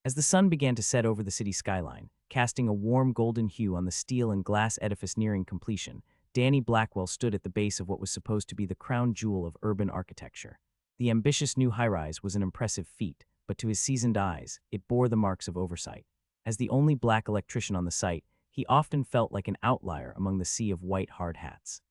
As the sun began to set over the city skyline, casting a warm golden hue on the steel and glass edifice nearing completion, Danny Blackwell stood at the base of what was supposed to be the crown jewel of urban architecture. The ambitious new high-rise was an impressive feat, but to his seasoned eyes, it bore the marks of oversight. As the only black electrician on the site, he often felt like an outlier among the sea of white hard hats.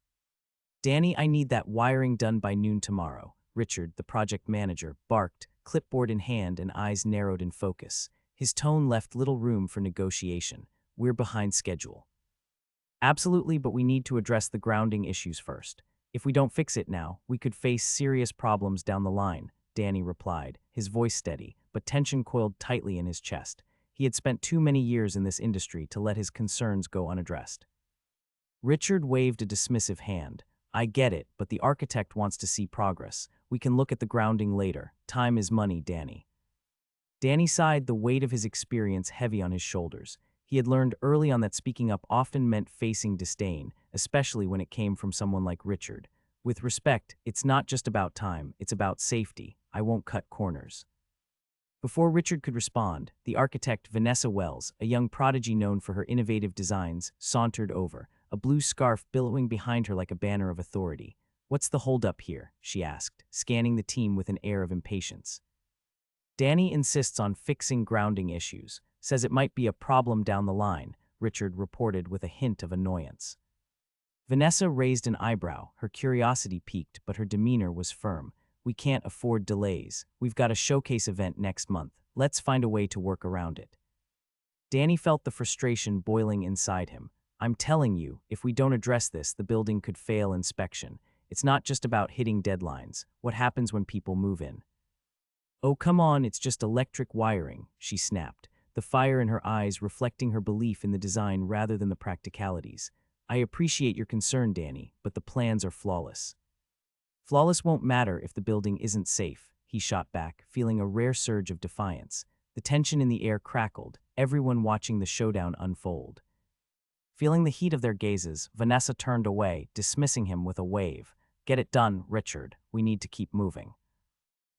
"Danny, I need that wiring done by noon tomorrow," Richard, the project manager, barked, clipboard in hand and eyes narrowed in focus. His tone left little room for negotiation. "We're behind schedule." "Absolutely, but we need to address the grounding issues first. If we don't fix it now, we could face serious problems down the line," Danny replied, his voice steady, but tension coiled tightly in his chest. He had spent too many years in this industry to let his concerns go unaddressed. Richard waved a dismissive hand. "I get it, but the architect wants to see progress. We can look at the grounding later. Time is money, Danny." Danny sighed, the weight of his experience heavy on his shoulders. He had learned early on that speaking up often meant facing disdain, especially when it came from someone like Richard. "With respect, it's not just about time, it's about safety. I won't cut corners." Before Richard could respond, the architect Vanessa Wells, a young prodigy known for her innovative designs, sauntered over, a blue scarf billowing behind her like a banner of authority. "What's the holdup here?" she asked, scanning the team with an air of impatience. "Danny insists on fixing grounding issues, says it might be a problem down the line," Richard reported with a hint of annoyance. Vanessa raised an eyebrow, her curiosity piqued, but her demeanor was firm. "We can't afford delays. We've got a showcase event next month. Let's find a way to work around it." Danny felt the frustration boiling inside him. "I'm telling you, if we don't address this, the building could fail inspection. It's not just about hitting deadlines. What happens when people move in?" "Oh, come on, it's just electric wiring," she snapped, the fire in her eyes reflecting her belief in the design rather than the practicalities. "I appreciate your concern, Danny, but the plans are flawless." "Flawless won't matter if the building isn't safe," he shot back, feeling a rare surge of defiance. The tension in the air crackled, everyone watching the showdown unfold. Feeling the heat of their gazes, Vanessa turned away, dismissing him with a wave. "Get it done, Richard. We need to keep moving."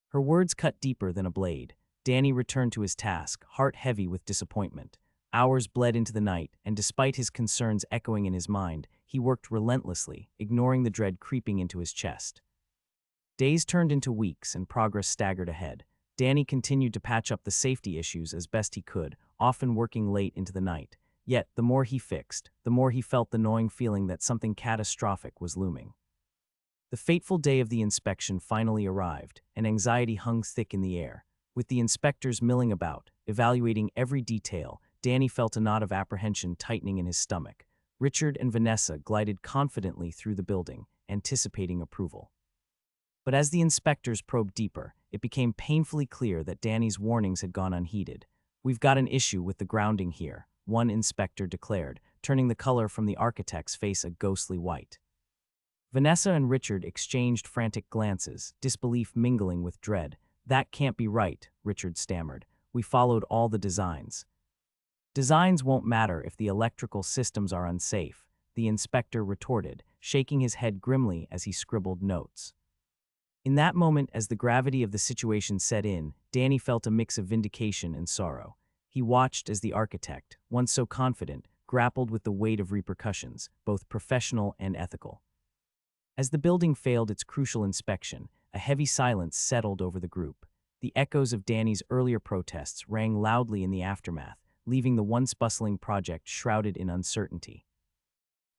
Her words cut deeper than a blade. Danny returned to his task, heart heavy with disappointment. Hours bled into the night, and despite his concerns echoing in his mind, he worked relentlessly, ignoring the dread creeping into his chest. Days turned into weeks, and progress staggered ahead. Danny continued to patch up the safety issues as best he could, often working late into the night. Yet, the more he fixed, the more he felt the gnawing feeling that something catastrophic was looming. The fateful day of the inspection finally arrived, and anxiety hung thick in the air. With the inspectors milling about, evaluating every detail, Danny felt a knot of apprehension tightening in his stomach. Richard and Vanessa glided confidently through the building, anticipating approval. But as the inspectors probed deeper, it became painfully clear that Danny's warnings had gone unheeded. "We've got an issue with the grounding here," one inspector declared, turning the color from the architect's face a ghostly white. Vanessa and Richard exchanged frantic glances, disbelief mingling with dread. "That can't be right," Richard stammered. "We followed all the designs." "Designs won't matter if the electrical systems are unsafe," the inspector retorted, shaking his head grimly as he scribbled notes. In that moment, as the gravity of the situation set in, Danny felt a mix of vindication and sorrow. He watched as the architect, once so confident, grappled with the weight of repercussions, both professional and ethical. As the building failed its crucial inspection, a heavy silence settled over the group. The echoes of Danny's earlier protests rang loudly in the aftermath, leaving the once bustling project shrouded in uncertainty.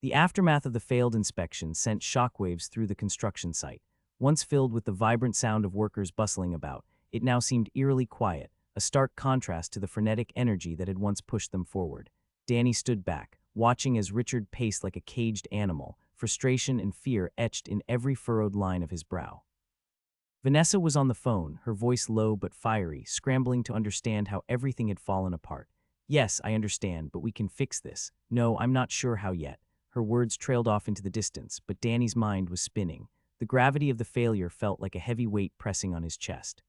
The aftermath of the failed inspection sent shockwaves through the construction site. Once filled with the vibrant sound of workers bustling about, it now seemed eerily quiet, a stark contrast to the frenetic energy that had once pushed them forward. Danny stood back, watching as Richard paced like a caged animal, frustration and fear etched in every furrowed line of his brow. Vanessa was on the phone, her voice low but fiery, scrambling to understand how everything had fallen apart. "Yes, I understand, but we can fix this. No, I'm not sure how yet." Her words trailed off into the distance, but Danny's mind was spinning. The gravity of the failure felt like a heavy weight pressing on his chest.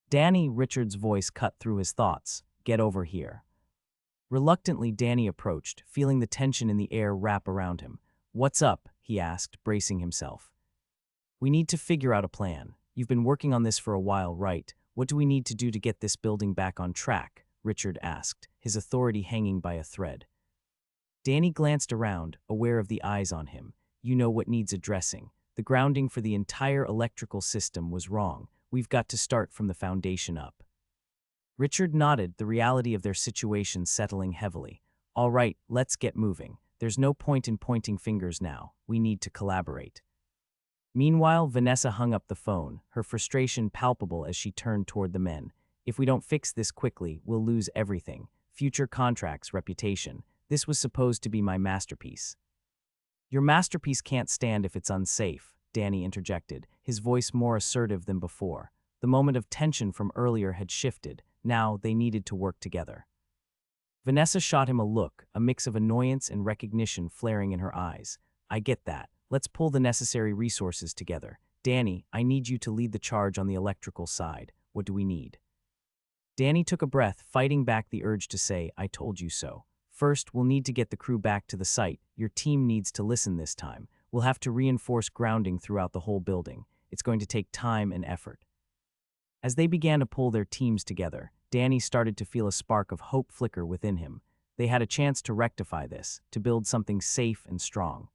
"Danny," Richard's voice cut through his thoughts. "Get over here." Reluctantly, Danny approached, feeling the tension in the air wrap around him. "What's up?" he asked, bracing himself. "We need to figure out a plan. You've been working on this for a while, right? What do we need to do to get this building back on track?" Richard asked, his authority hanging by a thread. Danny glanced around, aware of the eyes on him. You know what needs addressing. The grounding for the entire electrical system was wrong. We've got to start from the foundation up. Richard nodded, the reality of their situation settling heavily. All right, let's get moving. There's no point in pointing fingers now. We need to collaborate. Meanwhile, Vanessa hung up the phone, her frustration palpable as she turned toward the men. If we don't fix this quickly, we'll lose everything. Future contracts, reputation. This was supposed to be my masterpiece. Your masterpiece can't stand if it's unsafe, Danny interjected, his voice more assertive than before. The moment of tension from earlier had shifted. Now they needed to work together. Vanessa shot him a look, a mix of annoyance and recognition flaring in her eyes. I get that. Let's pull the necessary resources together. Danny, I need you to lead the charge on the electrical side. What do we need? Danny took a breath, fighting back the urge to say, I told you so. First, we'll need to get the crew back to the site. Your team needs to listen this time. We'll have to reinforce grounding throughout the whole building. It's going to take time and effort. As they began to pull their teams together, Danny started to feel a spark of hope flicker within him. They had a chance to rectify this, to build something safe and strong.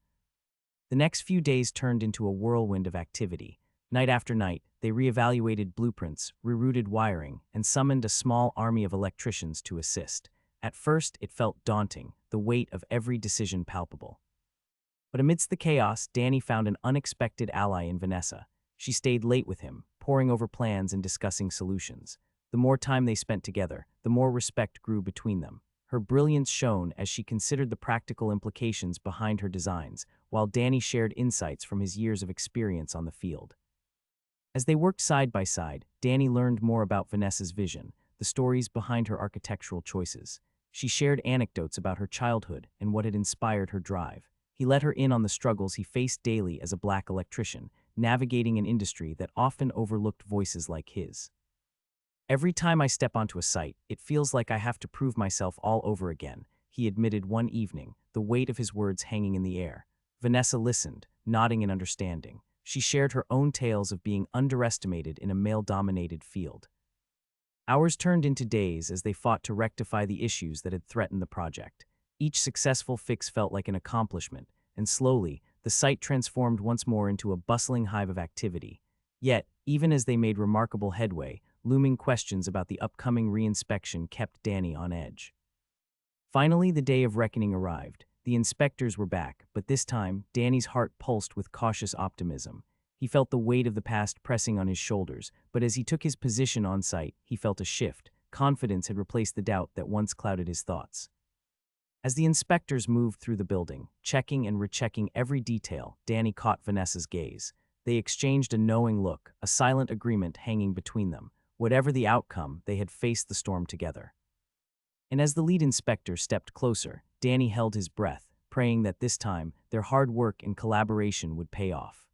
The next few days turned into a whirlwind of activity. Night after night, they reevaluated blueprints, rerouted wiring, and summoned a small army of electricians to assist. At first, it felt daunting, the weight of every decision palpable. But amidst the chaos, Danny found an unexpected ally in Vanessa. She stayed late with him, poring over plans and discussing solutions. The more time they spent together, the more respect grew between them. Her brilliance shone as she considered the practical implications behind her designs, while Danny shared insights from his years of experience on the field. As they worked side by side, Danny learned more about Vanessa's vision, the stories behind her architectural choices. She shared anecdotes about her childhood and what had inspired her drive. He let her in on the struggles he faced daily as a black electrician, navigating an industry that often overlooked voices like his. Every time I step onto a site, it feels like I have to prove myself all over again, he admitted one evening, the weight of his words hanging in the air. Vanessa listened, nodding in understanding. She shared her own tales of being underestimated in a male-dominated field. Hours turned into days as they fought to rectify the issues that had threatened the project. Each successful fix felt like an accomplishment, and slowly, the site transformed once more into a bustling hive of activity. Yet, even as they made remarkable headway, looming questions about the upcoming reinspection kept Danny on edge. Finally, the day of reckoning arrived. The inspectors were back, but this time, Danny's heart pulsed with cautious optimism. He felt the weight of the past pressing on his shoulders, but as he took his position on site, he felt a shift. Confidence had replaced the doubt that once clouded his thoughts. As the inspectors moved through the building, checking and rechecking every detail, Danny caught Vanessa's gaze. They exchanged a knowing look, a silent agreement hanging between them. Whatever the outcome, they had faced the storm together. And as the lead inspector stepped closer, Danny held his breath, praying that this time, their hard work and collaboration would pay off.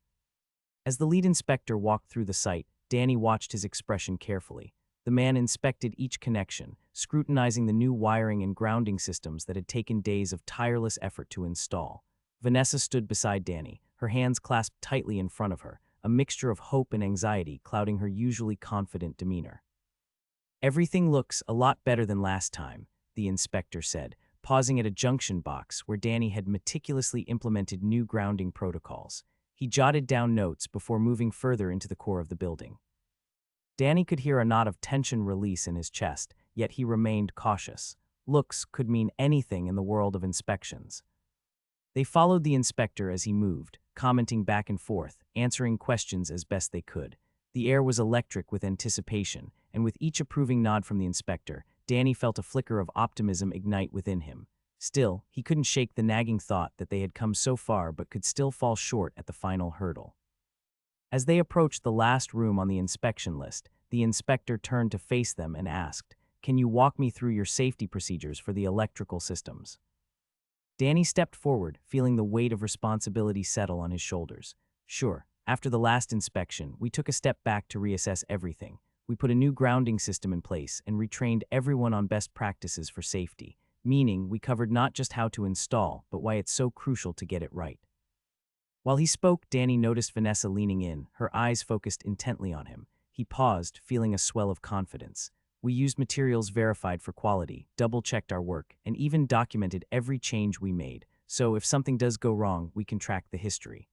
As the lead inspector walked through the site, Danny watched his expression carefully. The man inspected each connection, scrutinizing the new wiring and grounding systems that had taken days of tireless effort to install. Vanessa stood beside Danny, her hands clasped tightly in front of her, a mixture of hope and anxiety clouding her usually confident demeanor. Everything looks a lot better than last time, the inspector said, pausing at a junction box where Danny had meticulously implemented new grounding protocols. He jotted down notes before moving further into the core of the building. Danny could hear a knot of tension release in his chest, yet he remained cautious. Looks could mean anything in the world of inspections. They followed the inspector as he moved, commenting back and forth, answering questions as best they could. The air was electric with anticipation, and with each approving nod from the inspector, Danny felt a flicker of optimism ignite within him. Still, he couldn't shake the nagging thought that they had come so far but could still fall short at the final hurdle. As they approached the last room on the inspection list, the inspector turned to face them and asked, "Can you walk me through your safety procedures for the electrical systems?" Danny stepped forward, feeling the weight of responsibility settle on his shoulders. "Sure, after the last inspection, we took a step back to reassess everything. We put a new grounding system in place and retrained everyone on best practices for safety, meaning we covered not just how to install, but why it's so crucial to get it right." While he spoke, Danny noticed Vanessa leaning in, her eyes focused intently on him. He paused, feeling a swell of confidence. We used materials verified for quality, double-checked our work, and even documented every change we made, so if something does go wrong, we can track the history.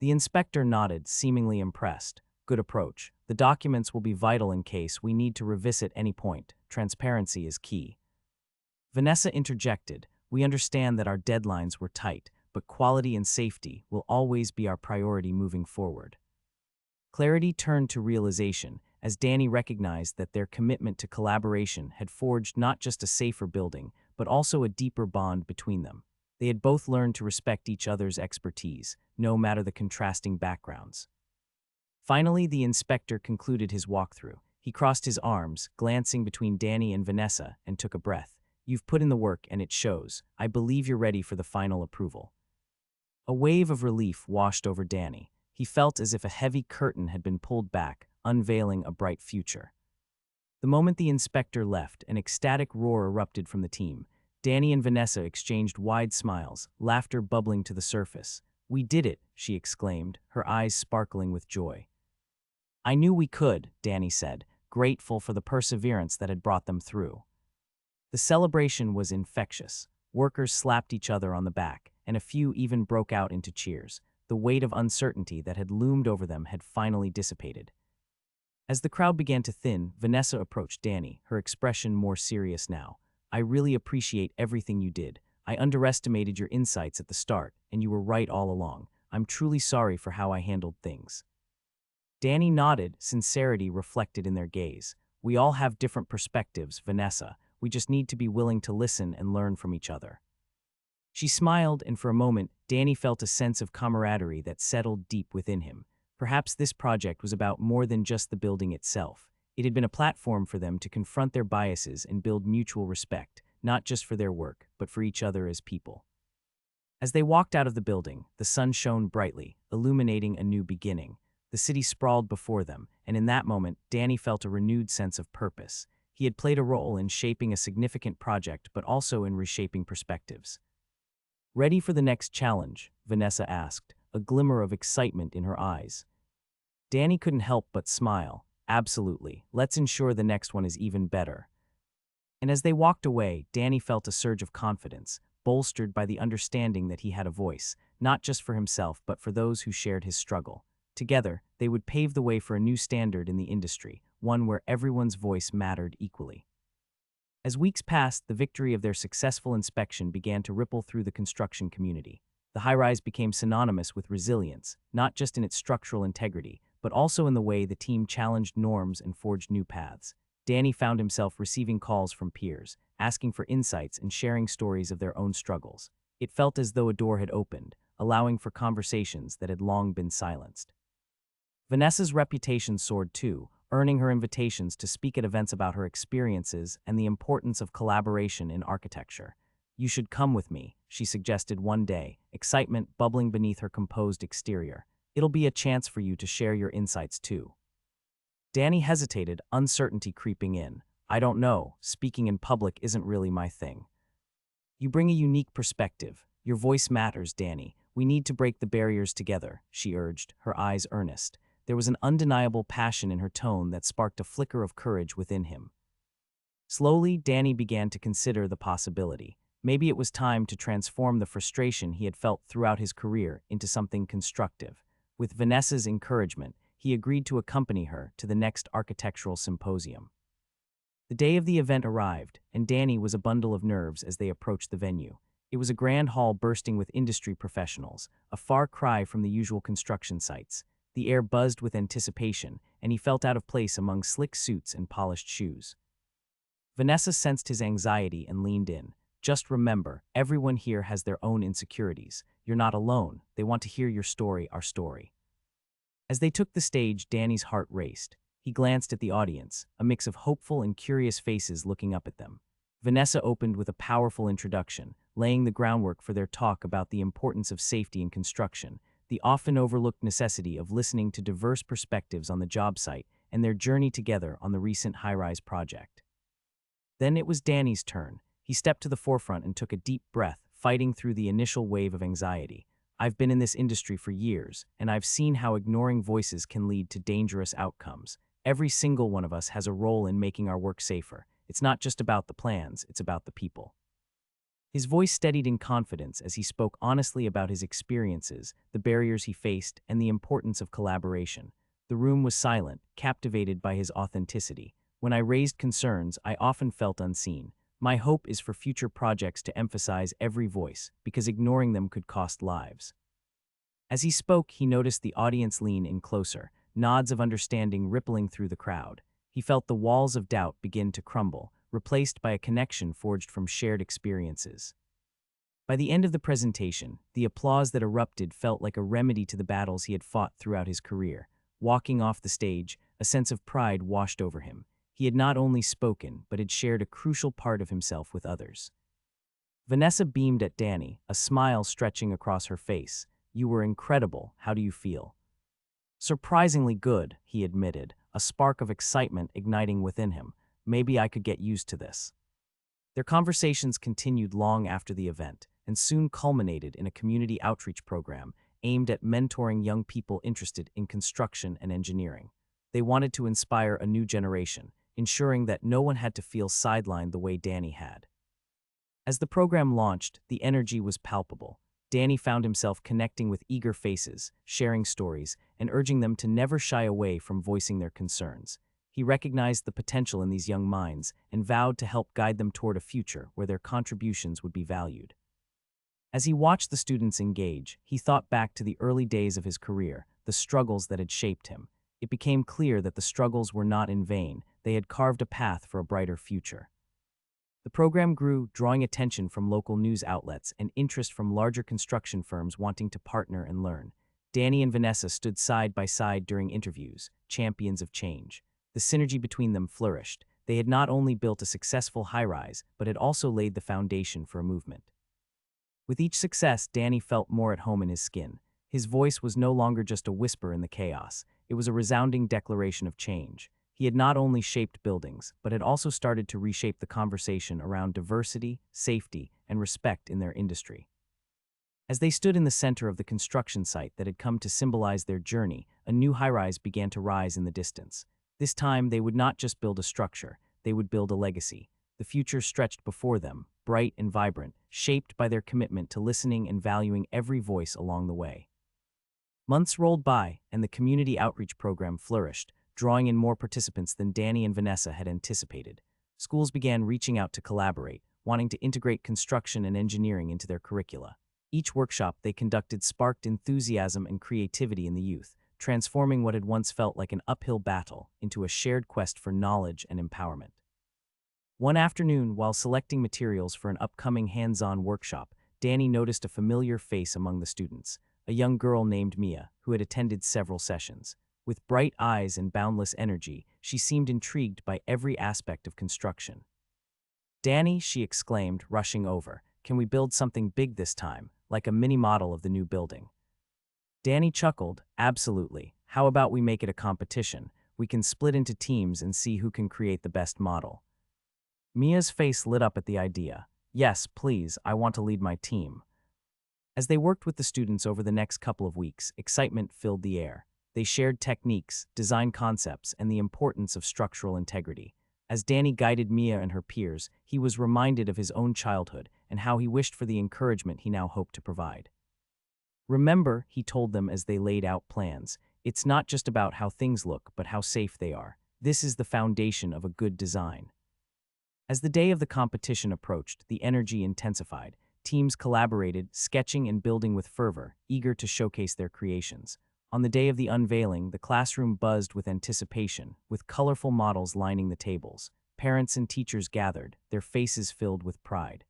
The inspector nodded, seemingly impressed. Good approach. The documents will be vital in case we need to revisit any point. Transparency is key. Vanessa interjected, we understand that our deadlines were tight, but quality and safety will always be our priority moving forward. Clarity turned to realization as Danny recognized that their commitment to collaboration had forged not just a safer building, but also a deeper bond between them. They had both learned to respect each other's expertise, no matter the contrasting backgrounds. Finally, the inspector concluded his walkthrough. He crossed his arms, glancing between Danny and Vanessa, and took a breath. You've put in the work and it shows. I believe you're ready for the final approval. A wave of relief washed over Danny. He felt as if a heavy curtain had been pulled back, unveiling a bright future. The moment the inspector left, an ecstatic roar erupted from the team. Danny and Vanessa exchanged wide smiles, laughter bubbling to the surface. We did it, she exclaimed, her eyes sparkling with joy. I knew we could, Danny said, grateful for the perseverance that had brought them through. The celebration was infectious. Workers slapped each other on the back, and a few even broke out into cheers. The weight of uncertainty that had loomed over them had finally dissipated. As the crowd began to thin, Vanessa approached Danny, her expression more serious now. I really appreciate everything you did. I underestimated your insights at the start, and you were right all along. I'm truly sorry for how I handled things. Danny nodded, sincerity reflected in their gaze. We all have different perspectives, Vanessa. We just need to be willing to listen and learn from each other. She smiled, and for a moment, Danny felt a sense of camaraderie that settled deep within him. Perhaps this project was about more than just the building itself. It had been a platform for them to confront their biases and build mutual respect, not just for their work, but for each other as people. As they walked out of the building, the sun shone brightly, illuminating a new beginning. The city sprawled before them, and in that moment, Danny felt a renewed sense of purpose. He had played a role in shaping a significant project, but also in reshaping perspectives. Ready for the next challenge? Vanessa asked, a glimmer of excitement in her eyes. Danny couldn't help but smile. Absolutely. Let's ensure the next one is even better. And as they walked away, Danny felt a surge of confidence, bolstered by the understanding that he had a voice, not just for himself but for those who shared his struggle. Together, they would pave the way for a new standard in the industry, one where everyone's voice mattered equally. As weeks passed, the victory of their successful inspection began to ripple through the construction community. The high-rise became synonymous with resilience, not just in its structural integrity, but also in the way the team challenged norms and forged new paths. Danny found himself receiving calls from peers, asking for insights and sharing stories of their own struggles. It felt as though a door had opened, allowing for conversations that had long been silenced. Vanessa's reputation soared too, earning her invitations to speak at events about her experiences and the importance of collaboration in architecture. You should come with me, she suggested one day, excitement bubbling beneath her composed exterior. It'll be a chance for you to share your insights too. Danny hesitated, uncertainty creeping in. I don't know, speaking in public isn't really my thing. You bring a unique perspective. Your voice matters, Danny. We need to break the barriers together, she urged, her eyes earnest. There was an undeniable passion in her tone that sparked a flicker of courage within him. Slowly, Danny began to consider the possibility. Maybe it was time to transform the frustration he had felt throughout his career into something constructive. With Vanessa's encouragement, he agreed to accompany her to the next architectural symposium. The day of the event arrived, and Danny was a bundle of nerves as they approached the venue. It was a grand hall bursting with industry professionals, a far cry from the usual construction sites. The air buzzed with anticipation, and he felt out of place among slick suits and polished shoes. Vanessa sensed his anxiety and leaned in. Just remember, everyone here has their own insecurities. You're not alone. They want to hear your story, our story. As they took the stage, Danny's heart raced. He glanced at the audience, a mix of hopeful and curious faces looking up at them. Vanessa opened with a powerful introduction, laying the groundwork for their talk about the importance of safety in construction, the often overlooked necessity of listening to diverse perspectives on the job site, and their journey together on the recent high-rise project. Then it was Danny's turn. He stepped to the forefront and took a deep breath, fighting through the initial wave of anxiety. I've been in this industry for years, and I've seen how ignoring voices can lead to dangerous outcomes. Every single one of us has a role in making our work safer. It's not just about the plans, it's about the people. His voice steadied in confidence as he spoke honestly about his experiences, the barriers he faced, and the importance of collaboration. The room was silent, captivated by his authenticity. When I raised concerns, I often felt unseen. My hope is for future projects to emphasize every voice, because ignoring them could cost lives. As he spoke, he noticed the audience lean in closer, nods of understanding rippling through the crowd. He felt the walls of doubt begin to crumble, replaced by a connection forged from shared experiences. By the end of the presentation, the applause that erupted felt like a remedy to the battles he had fought throughout his career. Walking off the stage, a sense of pride washed over him. He had not only spoken, but had shared a crucial part of himself with others. Vanessa beamed at Danny, a smile stretching across her face. "You were incredible. How do you feel?" "Surprisingly good," he admitted, a spark of excitement igniting within him. "Maybe I could get used to this." Their conversations continued long after the event, and soon culminated in a community outreach program aimed at mentoring young people interested in construction and engineering. They wanted to inspire a new generation, ensuring that no one had to feel sidelined the way Danny had. As the program launched, the energy was palpable. Danny found himself connecting with eager faces, sharing stories, and urging them to never shy away from voicing their concerns. He recognized the potential in these young minds and vowed to help guide them toward a future where their contributions would be valued. As he watched the students engage, he thought back to the early days of his career, the struggles that had shaped him. It became clear that the struggles were not in vain. They had carved a path for a brighter future. The program grew, drawing attention from local news outlets and interest from larger construction firms wanting to partner and learn. Danny and Vanessa stood side by side during interviews, champions of change. The synergy between them flourished. They had not only built a successful high-rise, but had also laid the foundation for a movement. With each success, Danny felt more at home in his skin. His voice was no longer just a whisper in the chaos. It was a resounding declaration of change. He had not only shaped buildings, but had also started to reshape the conversation around diversity, safety, and respect in their industry. As they stood in the center of the construction site that had come to symbolize their journey, a new high-rise began to rise in the distance. This time, they would not just build a structure, they would build a legacy. The future stretched before them, bright and vibrant, shaped by their commitment to listening and valuing every voice along the way. Months rolled by, and the community outreach program flourished, drawing in more participants than Danny and Vanessa had anticipated. Schools began reaching out to collaborate, wanting to integrate construction and engineering into their curricula. Each workshop they conducted sparked enthusiasm and creativity in the youth, transforming what had once felt like an uphill battle into a shared quest for knowledge and empowerment. One afternoon, while selecting materials for an upcoming hands-on workshop, Danny noticed a familiar face among the students, a young girl named Mia, who had attended several sessions. With bright eyes and boundless energy, she seemed intrigued by every aspect of construction. "Danny," she exclaimed, rushing over, "can we build something big this time, like a mini model of the new building?" Danny chuckled, "Absolutely. How about we make it a competition? We can split into teams and see who can create the best model." Mia's face lit up at the idea. "Yes, please, I want to lead my team." As they worked with the students over the next couple of weeks, excitement filled the air. They shared techniques, design concepts, and the importance of structural integrity. As Danny guided Mia and her peers, he was reminded of his own childhood and how he wished for the encouragement he now hoped to provide. "Remember," he told them as they laid out plans, "it's not just about how things look, but how safe they are. This is the foundation of a good design." As the day of the competition approached, the energy intensified. Teams collaborated, sketching and building with fervor, eager to showcase their creations. On the day of the unveiling, the classroom buzzed with anticipation, with colorful models lining the tables. Parents and teachers gathered, their faces filled with pride.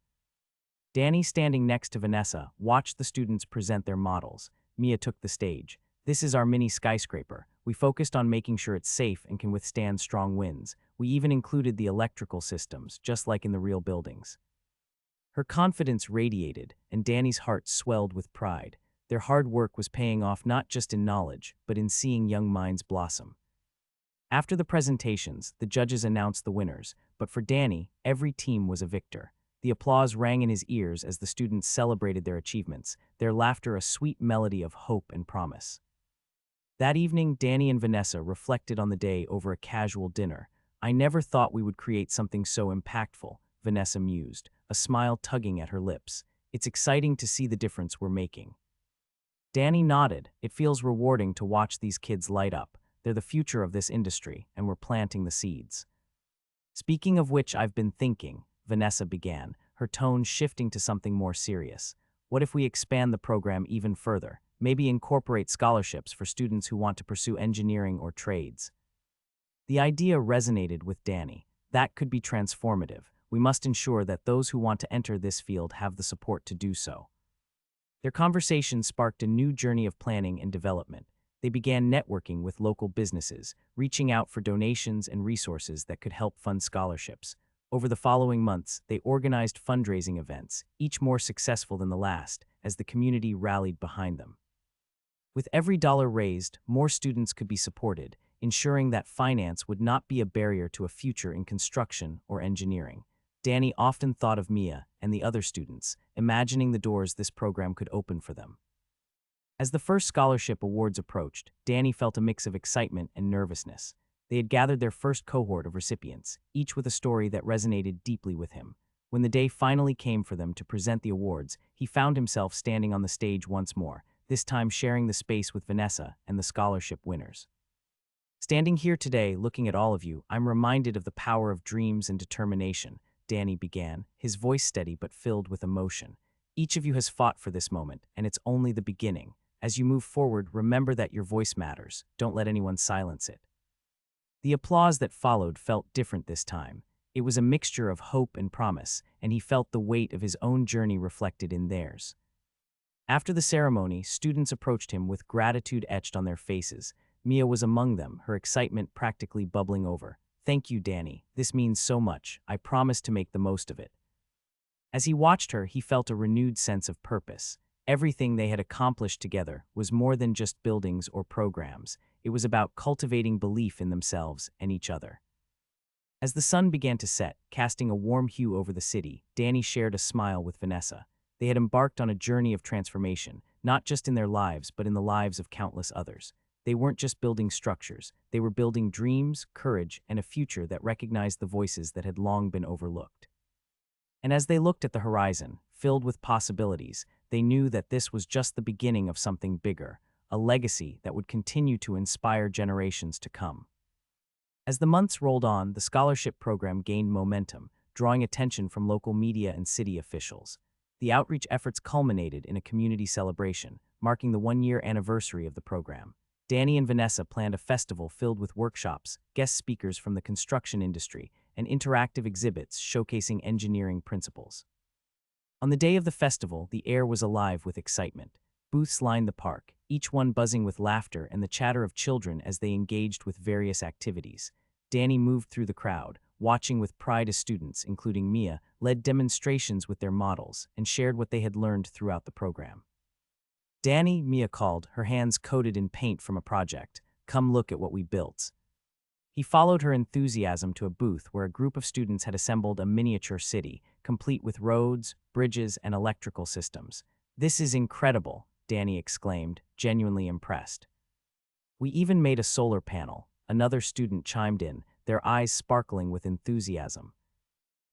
Danny, standing next to Vanessa, watched the students present their models. Mia took the stage. "This is our mini skyscraper. We focused on making sure it's safe and can withstand strong winds. We even included the electrical systems, just like in the real buildings." Her confidence radiated, and Danny's heart swelled with pride. Their hard work was paying off not just in knowledge, but in seeing young minds blossom. After the presentations, the judges announced the winners, but for Danny, every team was a victor. The applause rang in his ears as the students celebrated their achievements, their laughter a sweet melody of hope and promise. That evening, Danny and Vanessa reflected on the day over a casual dinner. I never thought we would create something so impactful, Vanessa mused, a smile tugging at her lips. It's exciting to see the difference we're making. Danny nodded. It feels rewarding to watch these kids light up. They're the future of this industry, and we're planting the seeds. Speaking of which, I've been thinking, Vanessa began, her tone shifting to something more serious. What if we expand the program even further? Maybe incorporate scholarships for students who want to pursue engineering or trades. The idea resonated with Danny. That could be transformative. We must ensure that those who want to enter this field have the support to do so. Their conversation sparked a new journey of planning and development. They began networking with local businesses, reaching out for donations and resources that could help fund scholarships. Over the following months, they organized fundraising events, each more successful than the last, as the community rallied behind them. With every dollar raised, more students could be supported, ensuring that finance would not be a barrier to a future in construction or engineering. Danny often thought of Mia and the other students, imagining the doors this program could open for them. As the first scholarship awards approached, Danny felt a mix of excitement and nervousness. They had gathered their first cohort of recipients, each with a story that resonated deeply with him. When the day finally came for them to present the awards, he found himself standing on the stage once more, this time sharing the space with Vanessa and the scholarship winners. Standing here today, looking at all of you, I'm reminded of the power of dreams and determination, Danny began, his voice steady but filled with emotion. Each of you has fought for this moment, and it's only the beginning. As you move forward, remember that your voice matters. Don't let anyone silence it. The applause that followed felt different this time. It was a mixture of hope and promise, and he felt the weight of his own journey reflected in theirs. After the ceremony, students approached him with gratitude etched on their faces. Mia was among them, her excitement practically bubbling over. "Thank you, Danny. This means so much. I promise to make the most of it." As he watched her, he felt a renewed sense of purpose. Everything they had accomplished together was more than just buildings or programs. It was about cultivating belief in themselves and each other. As the sun began to set, casting a warm hue over the city, Danny shared a smile with Vanessa. They had embarked on a journey of transformation, not just in their lives, but in the lives of countless others. They weren't just building structures, they were building dreams, courage, and a future that recognized the voices that had long been overlooked. And as they looked at the horizon, filled with possibilities, they knew that this was just the beginning of something bigger, a legacy that would continue to inspire generations to come. As the months rolled on, the scholarship program gained momentum, drawing attention from local media and city officials. The outreach efforts culminated in a community celebration, marking the one-year anniversary of the program. Danny and Vanessa planned a festival filled with workshops, guest speakers from the construction industry, and interactive exhibits showcasing engineering principles. On the day of the festival, the air was alive with excitement. Booths lined the park, each one buzzing with laughter and the chatter of children as they engaged with various activities. Danny moved through the crowd, watching with pride as students, including Mia, led demonstrations with their models and shared what they had learned throughout the program. "Danny," Mia called, her hands coated in paint from a project. "Come look at what we built." He followed her enthusiasm to a booth where a group of students had assembled a miniature city, complete with roads, bridges, and electrical systems. "This is incredible," Danny exclaimed, genuinely impressed. "We even made a solar panel," another student chimed in, their eyes sparkling with enthusiasm.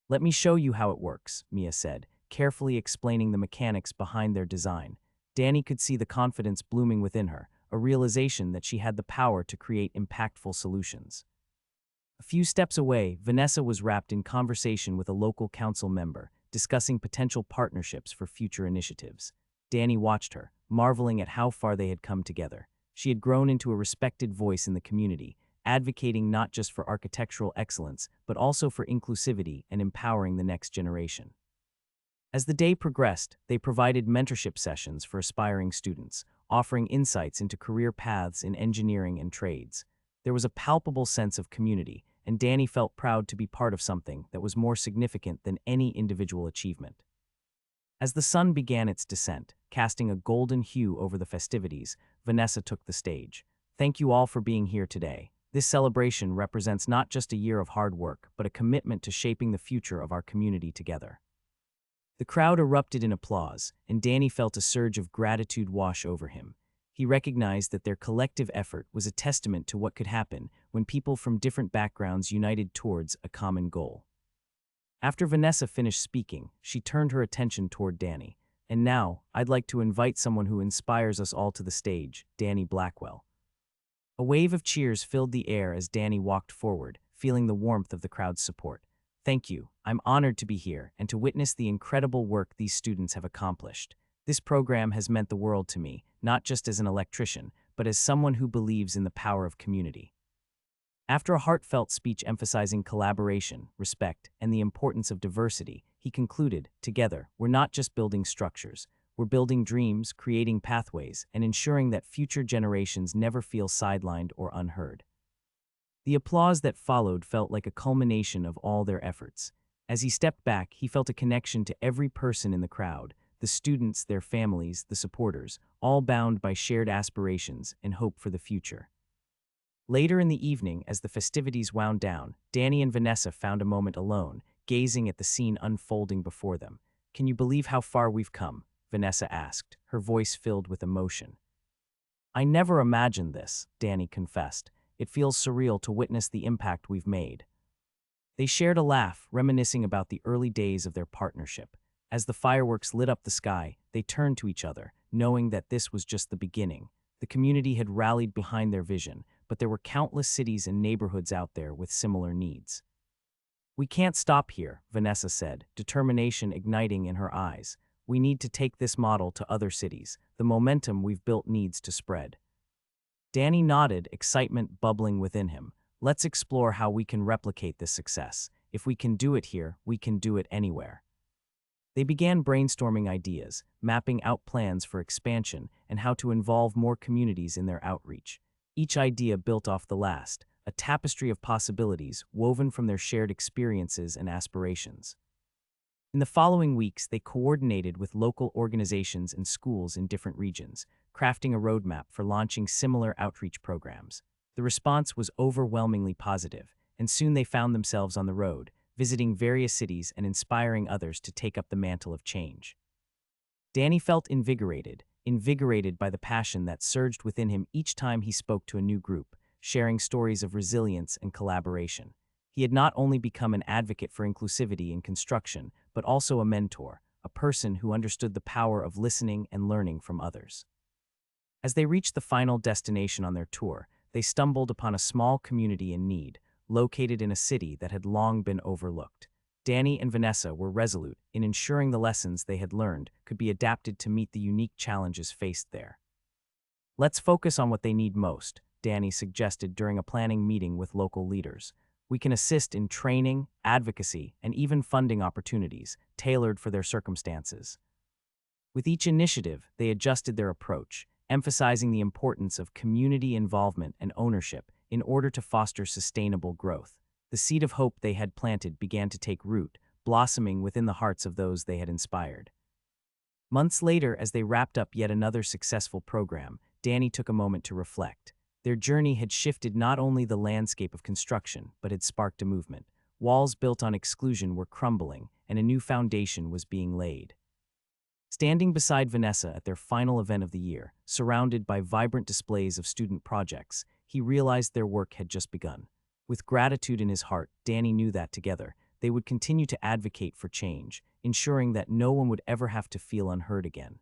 "Let me show you how it works," Mia said, carefully explaining the mechanics behind their design. Danny could see the confidence blooming within her, a realization that she had the power to create impactful solutions. A few steps away, Vanessa was wrapped in conversation with a local council member, discussing potential partnerships for future initiatives. Danny watched her, marveling at how far they had come together. She had grown into a respected voice in the community, advocating not just for architectural excellence, but also for inclusivity and empowering the next generation. As the day progressed, they provided mentorship sessions for aspiring students, offering insights into career paths in engineering and trades. There was a palpable sense of community, and Danny felt proud to be part of something that was more significant than any individual achievement. As the sun began its descent, casting a golden hue over the festivities, Vanessa took the stage. "Thank you all for being here today. This celebration represents not just a year of hard work, but a commitment to shaping the future of our community together." The crowd erupted in applause, and Danny felt a surge of gratitude wash over him. He recognized that their collective effort was a testament to what could happen when people from different backgrounds united towards a common goal. After Vanessa finished speaking, she turned her attention toward Danny. And now, I'd like to invite someone who inspires us all to the stage, Danny Blackwell. A wave of cheers filled the air as Danny walked forward, feeling the warmth of the crowd's support. Thank you. I'm honored to be here and to witness the incredible work these students have accomplished. This program has meant the world to me, not just as an electrician, but as someone who believes in the power of community. After a heartfelt speech emphasizing collaboration, respect, and the importance of diversity, he concluded, "Together, we're not just building structures. We're building dreams, creating pathways, and ensuring that future generations never feel sidelined or unheard." The applause that followed felt like a culmination of all their efforts. As he stepped back, he felt a connection to every person in the crowd, the students, their families, the supporters, all bound by shared aspirations and hope for the future. Later in the evening, as the festivities wound down, Danny and Vanessa found a moment alone, gazing at the scene unfolding before them. "Can you believe how far we've come?" Vanessa asked, her voice filled with emotion. "I never imagined this," Danny confessed. "It feels surreal to witness the impact we've made." They shared a laugh, reminiscing about the early days of their partnership. As the fireworks lit up the sky, they turned to each other, knowing that this was just the beginning. The community had rallied behind their vision, but there were countless cities and neighborhoods out there with similar needs. "We can't stop here," Vanessa said, determination igniting in her eyes. "We need to take this model to other cities. The momentum we've built needs to spread." Danny nodded, excitement bubbling within him. "Let's explore how we can replicate this success. If we can do it here, we can do it anywhere." They began brainstorming ideas, mapping out plans for expansion and how to involve more communities in their outreach. Each idea built off the last, a tapestry of possibilities woven from their shared experiences and aspirations. In the following weeks, they coordinated with local organizations and schools in different regions, crafting a roadmap for launching similar outreach programs. The response was overwhelmingly positive, and soon they found themselves on the road, visiting various cities and inspiring others to take up the mantle of change. Danny felt invigorated by the passion that surged within him each time he spoke to a new group, sharing stories of resilience and collaboration. He had not only become an advocate for inclusivity in construction, but also a mentor, a person who understood the power of listening and learning from others. As they reached the final destination on their tour, they stumbled upon a small community in need, located in a city that had long been overlooked. Danny and Vanessa were resolute in ensuring the lessons they had learned could be adapted to meet the unique challenges faced there. "Let's focus on what they need most," Danny suggested during a planning meeting with local leaders. "We can assist in training, advocacy, and even funding opportunities tailored for their circumstances." With each initiative, they adjusted their approach, emphasizing the importance of community involvement and ownership in order to foster sustainable growth. The seed of hope they had planted began to take root, blossoming within the hearts of those they had inspired. Months later, as they wrapped up yet another successful program, Danny took a moment to reflect. Their journey had shifted not only the landscape of construction, but had sparked a movement. Walls built on exclusion were crumbling, and a new foundation was being laid. Standing beside Vanessa at their final event of the year, surrounded by vibrant displays of student projects, he realized their work had just begun. With gratitude in his heart, Danny knew that together, they would continue to advocate for change, ensuring that no one would ever have to feel unheard again.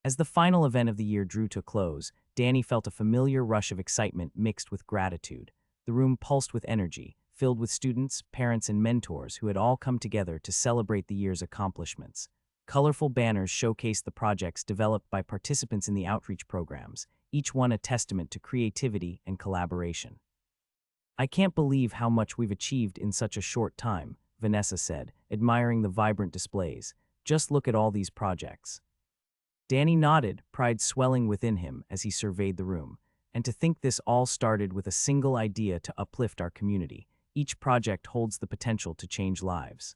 As the final event of the year drew to a close, Danny felt a familiar rush of excitement mixed with gratitude. The room pulsed with energy, filled with students, parents, and mentors who had all come together to celebrate the year's accomplishments. Colorful banners showcased the projects developed by participants in the outreach programs, each one a testament to creativity and collaboration. "I can't believe how much we've achieved in such a short time," Vanessa said, admiring the vibrant displays. "Just look at all these projects." Danny nodded, pride swelling within him as he surveyed the room. "And to think this all started with a single idea to uplift our community. Each project holds the potential to change lives."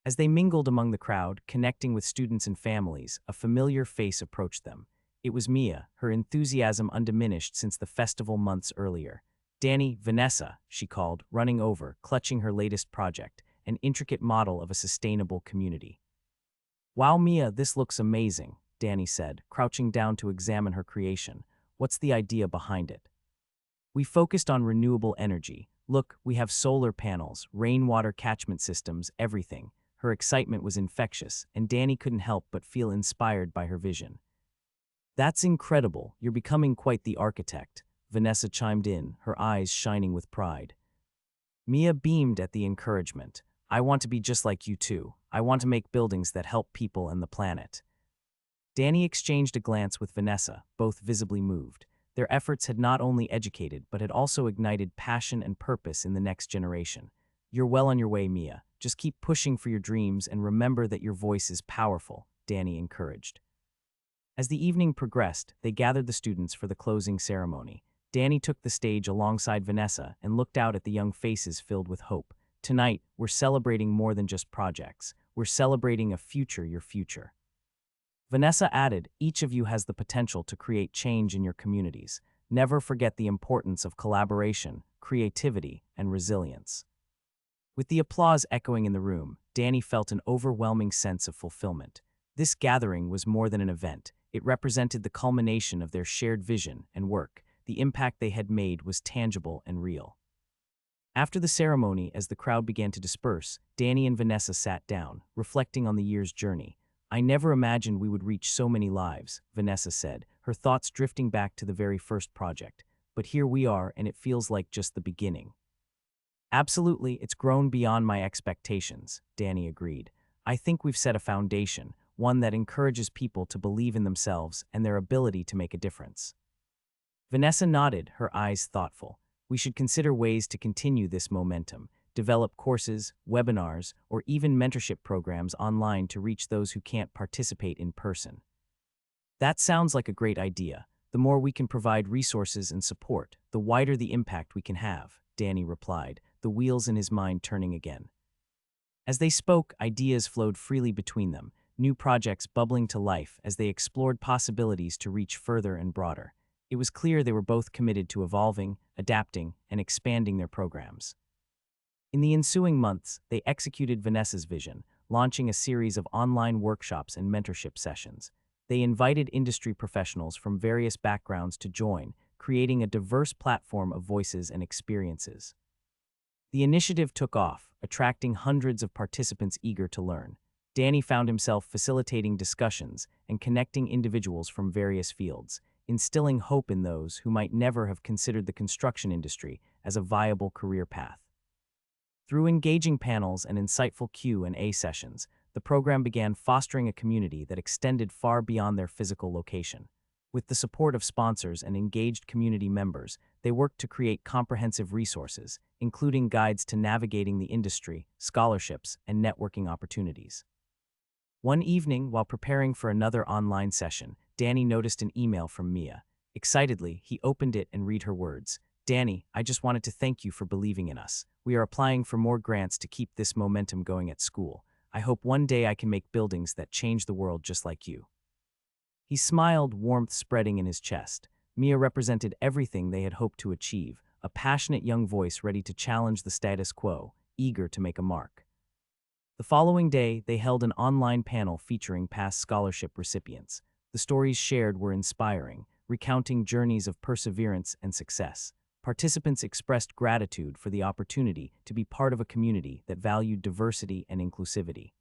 As they mingled among the crowd, connecting with students and families, a familiar face approached them. It was Mia, her enthusiasm undiminished since the festival months earlier. "Danny, Vanessa," she called, running over, clutching her latest project, an intricate model of a sustainable community. "Wow, Mia, this looks amazing," Danny said, crouching down to examine her creation. What's the idea behind it? We focused on renewable energy. Look, we have solar panels, rainwater catchment systems, everything. Her excitement was infectious, and Danny couldn't help but feel inspired by her vision. That's incredible. You're becoming quite the architect, Vanessa chimed in, her eyes shining with pride. Mia beamed at the encouragement. I want to be just like you too. I want to make buildings that help people and the planet. Danny exchanged a glance with Vanessa, both visibly moved. Their efforts had not only educated but had also ignited passion and purpose in the next generation. You're well on your way, Mia. Just keep pushing for your dreams and remember that your voice is powerful, Danny encouraged. As the evening progressed, they gathered the students for the closing ceremony. Danny took the stage alongside Vanessa and looked out at the young faces filled with hope. Tonight, we're celebrating more than just projects. We're celebrating your future. Vanessa added, each of you has the potential to create change in your communities. Never forget the importance of collaboration, creativity, and resilience. With the applause echoing in the room, Danny felt an overwhelming sense of fulfillment. This gathering was more than an event. It represented the culmination of their shared vision and work. The impact they had made was tangible and real. After the ceremony, as the crowd began to disperse, Danny and Vanessa sat down, reflecting on the year's journey. I never imagined we would reach so many lives, Vanessa said, her thoughts drifting back to the very first project. But here we are, and it feels like just the beginning. Absolutely, it's grown beyond my expectations, Danny agreed. I think we've set a foundation, one that encourages people to believe in themselves and their ability to make a difference. Vanessa nodded, her eyes thoughtful. We should consider ways to continue this momentum, develop courses, webinars, or even mentorship programs online to reach those who can't participate in person. That sounds like a great idea. The more we can provide resources and support, the wider the impact we can have, Danny replied, the wheels in his mind turning again. As they spoke, ideas flowed freely between them, new projects bubbling to life as they explored possibilities to reach further and broader. It was clear they were both committed to evolving, adapting, and expanding their programs. In the ensuing months, they executed Vanessa's vision, launching a series of online workshops and mentorship sessions. They invited industry professionals from various backgrounds to join, creating a diverse platform of voices and experiences. The initiative took off, attracting hundreds of participants eager to learn. Danny found himself facilitating discussions and connecting individuals from various fields, instilling hope in those who might never have considered the construction industry as a viable career path. Through engaging panels and insightful Q&A sessions, the program began fostering a community that extended far beyond their physical location. With the support of sponsors and engaged community members, they worked to create comprehensive resources, including guides to navigating the industry, scholarships, and networking opportunities. One evening, while preparing for another online session, Danny noticed an email from Mia. Excitedly, he opened it and read her words. Danny, I just wanted to thank you for believing in us. We are applying for more grants to keep this momentum going at school. I hope one day I can make buildings that change the world just like you. He smiled, warmth spreading in his chest. Mia represented everything they had hoped to achieve, a passionate young voice ready to challenge the status quo, eager to make a mark. The following day, they held an online panel featuring past scholarship recipients. The stories shared were inspiring, recounting journeys of perseverance and success. Participants expressed gratitude for the opportunity to be part of a community that valued diversity and inclusivity.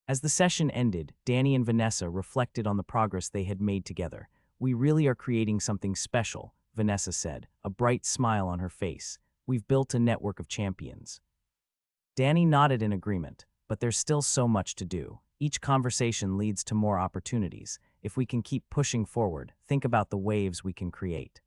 As the session ended, Danny and Vanessa reflected on the progress they had made together. We really are creating something special, Vanessa said, a bright smile on her face. We've built a network of champions. Danny nodded in agreement, but there's still so much to do. Each conversation leads to more opportunities. If we can keep pushing forward, think about the waves we can create.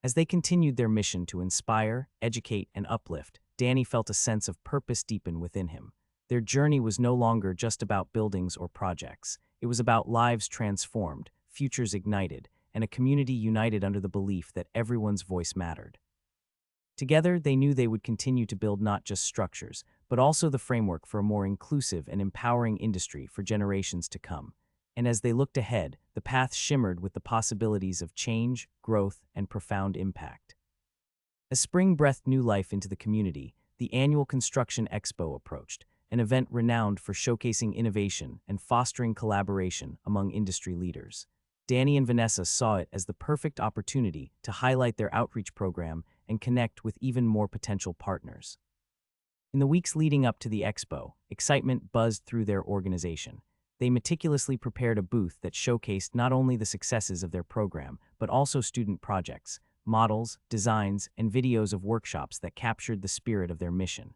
As they continued their mission to inspire, educate, and uplift, Danny felt a sense of purpose deepen within him. Their journey was no longer just about buildings or projects. It was about lives transformed, futures ignited, and a community united under the belief that everyone's voice mattered. Together, they knew they would continue to build not just structures, but also the framework for a more inclusive and empowering industry for generations to come. And as they looked ahead, the path shimmered with the possibilities of change, growth, and profound impact. As spring breathed new life into the community, the annual Construction Expo approached. an event renowned for showcasing innovation and fostering collaboration among industry leaders. Danny and Vanessa saw it as the perfect opportunity to highlight their outreach program and connect with even more potential partners. In the weeks leading up to the expo, excitement buzzed through their organization. They meticulously prepared a booth that showcased not only the successes of their program, but also student projects, models, designs, and videos of workshops that captured the spirit of their mission.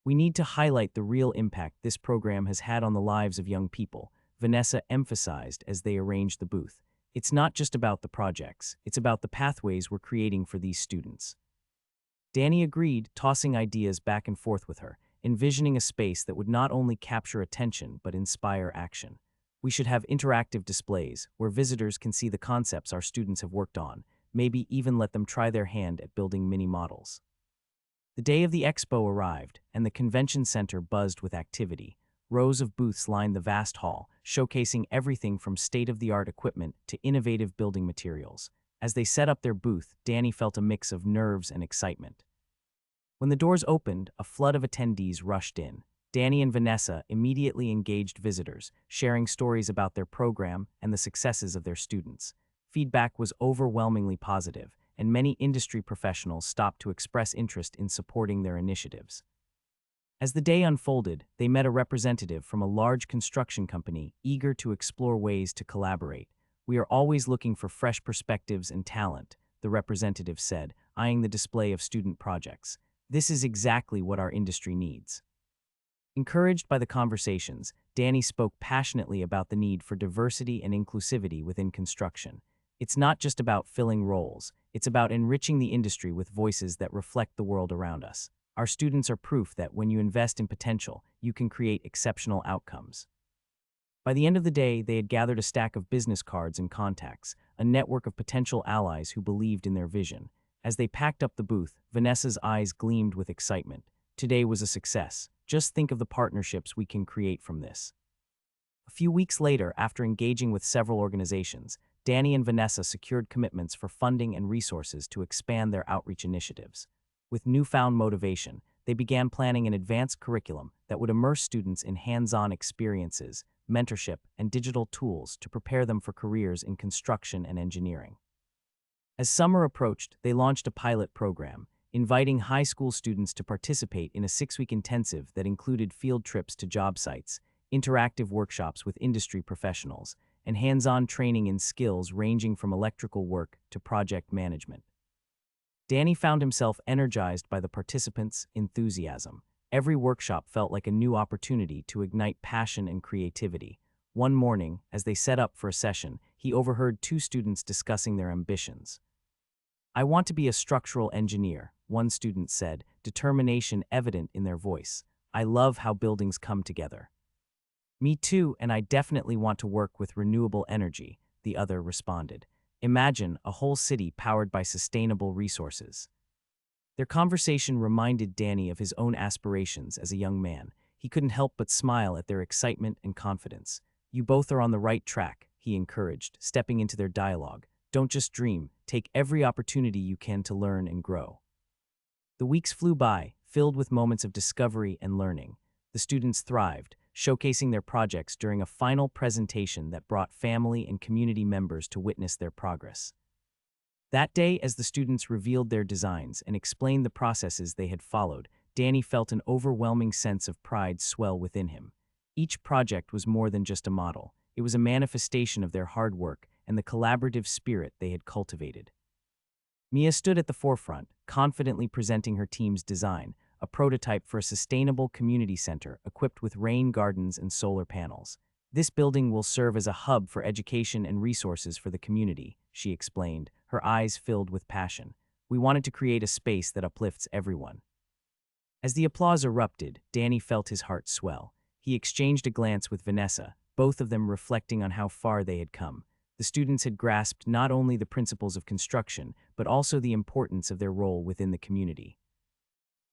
We need to highlight the real impact this program has had on the lives of young people, Vanessa emphasized as they arranged the booth. It's not just about the projects, it's about the pathways we're creating for these students. Danny agreed, tossing ideas back and forth with her, envisioning a space that would not only capture attention but inspire action. We should have interactive displays where visitors can see the concepts our students have worked on, maybe even let them try their hand at building mini models. The day of the expo arrived, and the convention center buzzed with activity. Rows of booths lined the vast hall, showcasing everything from state-of-the-art equipment to innovative building materials. As they set up their booth, Danny felt a mix of nerves and excitement. When the doors opened, a flood of attendees rushed in. Danny and Vanessa immediately engaged visitors, sharing stories about their program and the successes of their students. Feedback was overwhelmingly positive, and many industry professionals stopped to express interest in supporting their initiatives. As the day unfolded, they met a representative from a large construction company eager to explore ways to collaborate. "We are always looking for fresh perspectives and talent," the representative said, eyeing the display of student projects. "This is exactly what our industry needs." Encouraged by the conversations, Danny spoke passionately about the need for diversity and inclusivity within construction. "It's not just about filling roles, it's about enriching the industry with voices that reflect the world around us. Our students are proof that when you invest in potential, you can create exceptional outcomes." By the end of the day, they had gathered a stack of business cards and contacts, a network of potential allies who believed in their vision. As they packed up the booth, Vanessa's eyes gleamed with excitement. "Today was a success. Just think of the partnerships we can create from this." A few weeks later, after engaging with several organizations, Danny and Vanessa secured commitments for funding and resources to expand their outreach initiatives. With newfound motivation, they began planning an advanced curriculum that would immerse students in hands-on experiences, mentorship, and digital tools to prepare them for careers in construction and engineering. As summer approached, they launched a pilot program, inviting high school students to participate in a 6-week intensive that included field trips to job sites, interactive workshops with industry professionals, and hands-on training in skills ranging from electrical work to project management. Danny found himself energized by the participants' enthusiasm. Every workshop felt like a new opportunity to ignite passion and creativity. One morning, as they set up for a session, he overheard 2 students discussing their ambitions. "I want to be a structural engineer," one student said, determination evident in their voice. "I love how buildings come together." "Me too, and I definitely want to work with renewable energy," the other responded. "Imagine a whole city powered by sustainable resources." Their conversation reminded Danny of his own aspirations as a young man. He couldn't help but smile at their excitement and confidence. "You both are on the right track," he encouraged, stepping into their dialogue. "Don't just dream, take every opportunity you can to learn and grow." The weeks flew by, filled with moments of discovery and learning. The students thrived, showcasing their projects during a final presentation that brought family and community members to witness their progress. That day, as the students revealed their designs and explained the processes they had followed, Danny felt an overwhelming sense of pride swell within him. Each project was more than just a model. It was a manifestation of their hard work and the collaborative spirit they had cultivated. Mia stood at the forefront, confidently presenting her team's design, a prototype for a sustainable community center equipped with rain gardens and solar panels. "This building will serve as a hub for education and resources for the community," she explained, her eyes filled with passion. "We wanted to create a space that uplifts everyone." As the applause erupted, Danny felt his heart swell. He exchanged a glance with Vanessa, both of them reflecting on how far they had come. The students had grasped not only the principles of construction, but also the importance of their role within the community.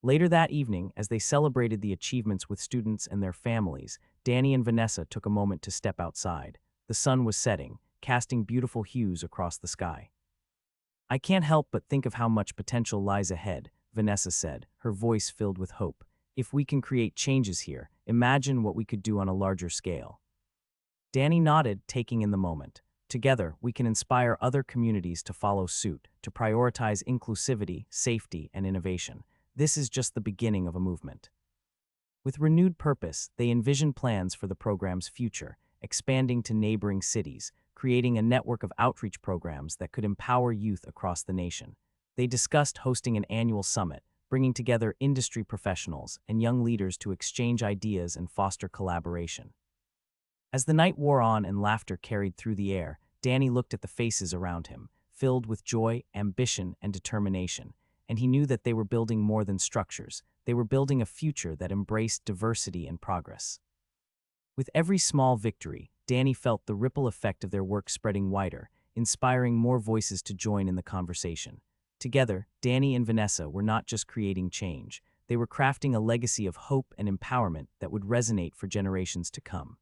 Later that evening, as they celebrated the achievements with students and their families, Danny and Vanessa took a moment to step outside. The sun was setting, casting beautiful hues across the sky. "I can't help but think of how much potential lies ahead," Vanessa said, her voice filled with hope. If we can create changes here, imagine what we could do on a larger scale. Danny nodded, taking in the moment. Together, we can inspire other communities to follow suit, to prioritize inclusivity, safety, and innovation. This is just the beginning of a movement. With renewed purpose, they envision plans for the program's future, expanding to neighboring cities, creating a network of outreach programs that could empower youth across the nation. They discussed hosting an annual summit, bringing together industry professionals and young leaders to exchange ideas and foster collaboration. As the night wore on and laughter carried through the air, Danny looked at the faces around him, filled with joy, ambition, and determination, and he knew that they were building more than structures. They were building a future that embraced diversity and progress. With every small victory, Danny felt the ripple effect of their work spreading wider, inspiring more voices to join in the conversation. Together, Danny and Vanessa were not just creating change, they were crafting a legacy of hope and empowerment that would resonate for generations to come.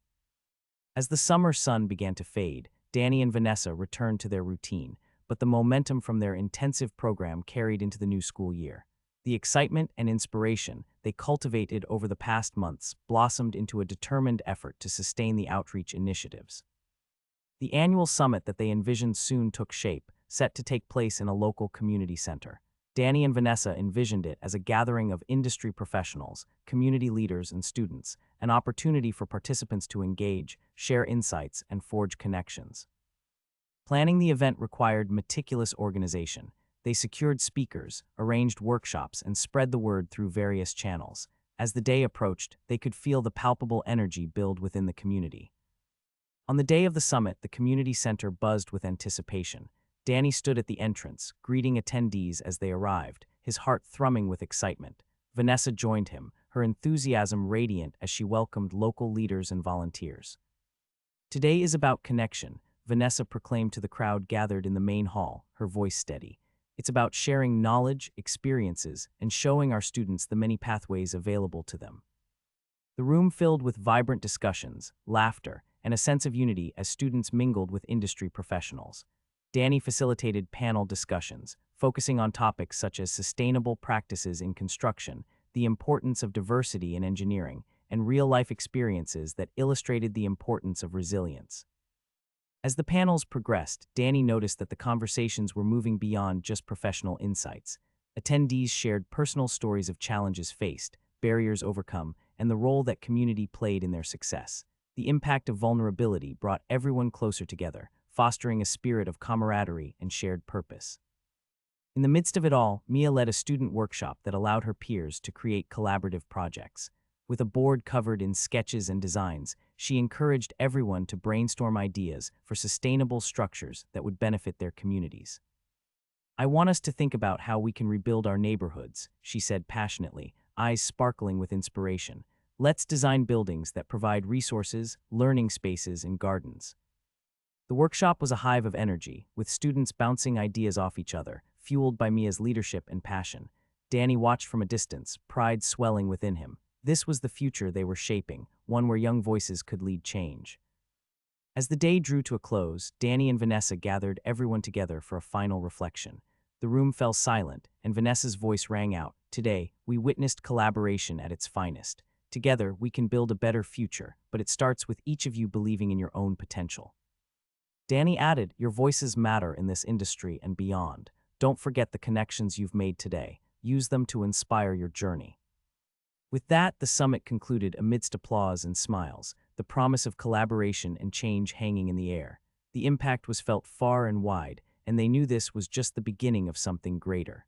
As the summer sun began to fade, Danny and Vanessa returned to their routine, but the momentum from their intensive program carried into the new school year. The excitement and inspiration they cultivated over the past months blossomed into a determined effort to sustain the outreach initiatives. The annual summit that they envisioned soon took shape, set to take place in a local community center. Danny and Vanessa envisioned it as a gathering of industry professionals, community leaders, and students, an opportunity for participants to engage, share insights, and forge connections. Planning the event required meticulous organization. They secured speakers, arranged workshops, and spread the word through various channels. As the day approached, they could feel the palpable energy build within the community. On the day of the summit, the community center buzzed with anticipation. Danny stood at the entrance, greeting attendees as they arrived, his heart thrumming with excitement. Vanessa joined him, her enthusiasm radiant as she welcomed local leaders and volunteers. "Today is about connection," Vanessa proclaimed to the crowd gathered in the main hall, her voice steady. "It's about sharing knowledge, experiences, and showing our students the many pathways available to them." The room filled with vibrant discussions, laughter, and a sense of unity as students mingled with industry professionals. Danny facilitated panel discussions, focusing on topics such as sustainable practices in construction, the importance of diversity in engineering, and real-life experiences that illustrated the importance of resilience. As the panels progressed, Danny noticed that the conversations were moving beyond just professional insights. Attendees shared personal stories of challenges faced, barriers overcome, and the role that community played in their success. The impact of vulnerability brought everyone closer together, fostering a spirit of camaraderie and shared purpose. In the midst of it all, Mia led a student workshop that allowed her peers to create collaborative projects. With a board covered in sketches and designs, she encouraged everyone to brainstorm ideas for sustainable structures that would benefit their communities. "I want us to think about how we can rebuild our neighborhoods," she said passionately, eyes sparkling with inspiration. "Let's design buildings that provide resources, learning spaces, and gardens." The workshop was a hive of energy, with students bouncing ideas off each other, fueled by Mia's leadership and passion. Danny watched from a distance, pride swelling within him. This was the future they were shaping, one where young voices could lead change. As the day drew to a close, Danny and Vanessa gathered everyone together for a final reflection. The room fell silent, and Vanessa's voice rang out. "Today, we witnessed collaboration at its finest. Together, we can build a better future, but it starts with each of you believing in your own potential." Danny added, "Your voices matter in this industry and beyond. Don't forget the connections you've made today. Use them to inspire your journey." With that, the summit concluded amidst applause and smiles, the promise of collaboration and change hanging in the air. The impact was felt far and wide, and they knew this was just the beginning of something greater.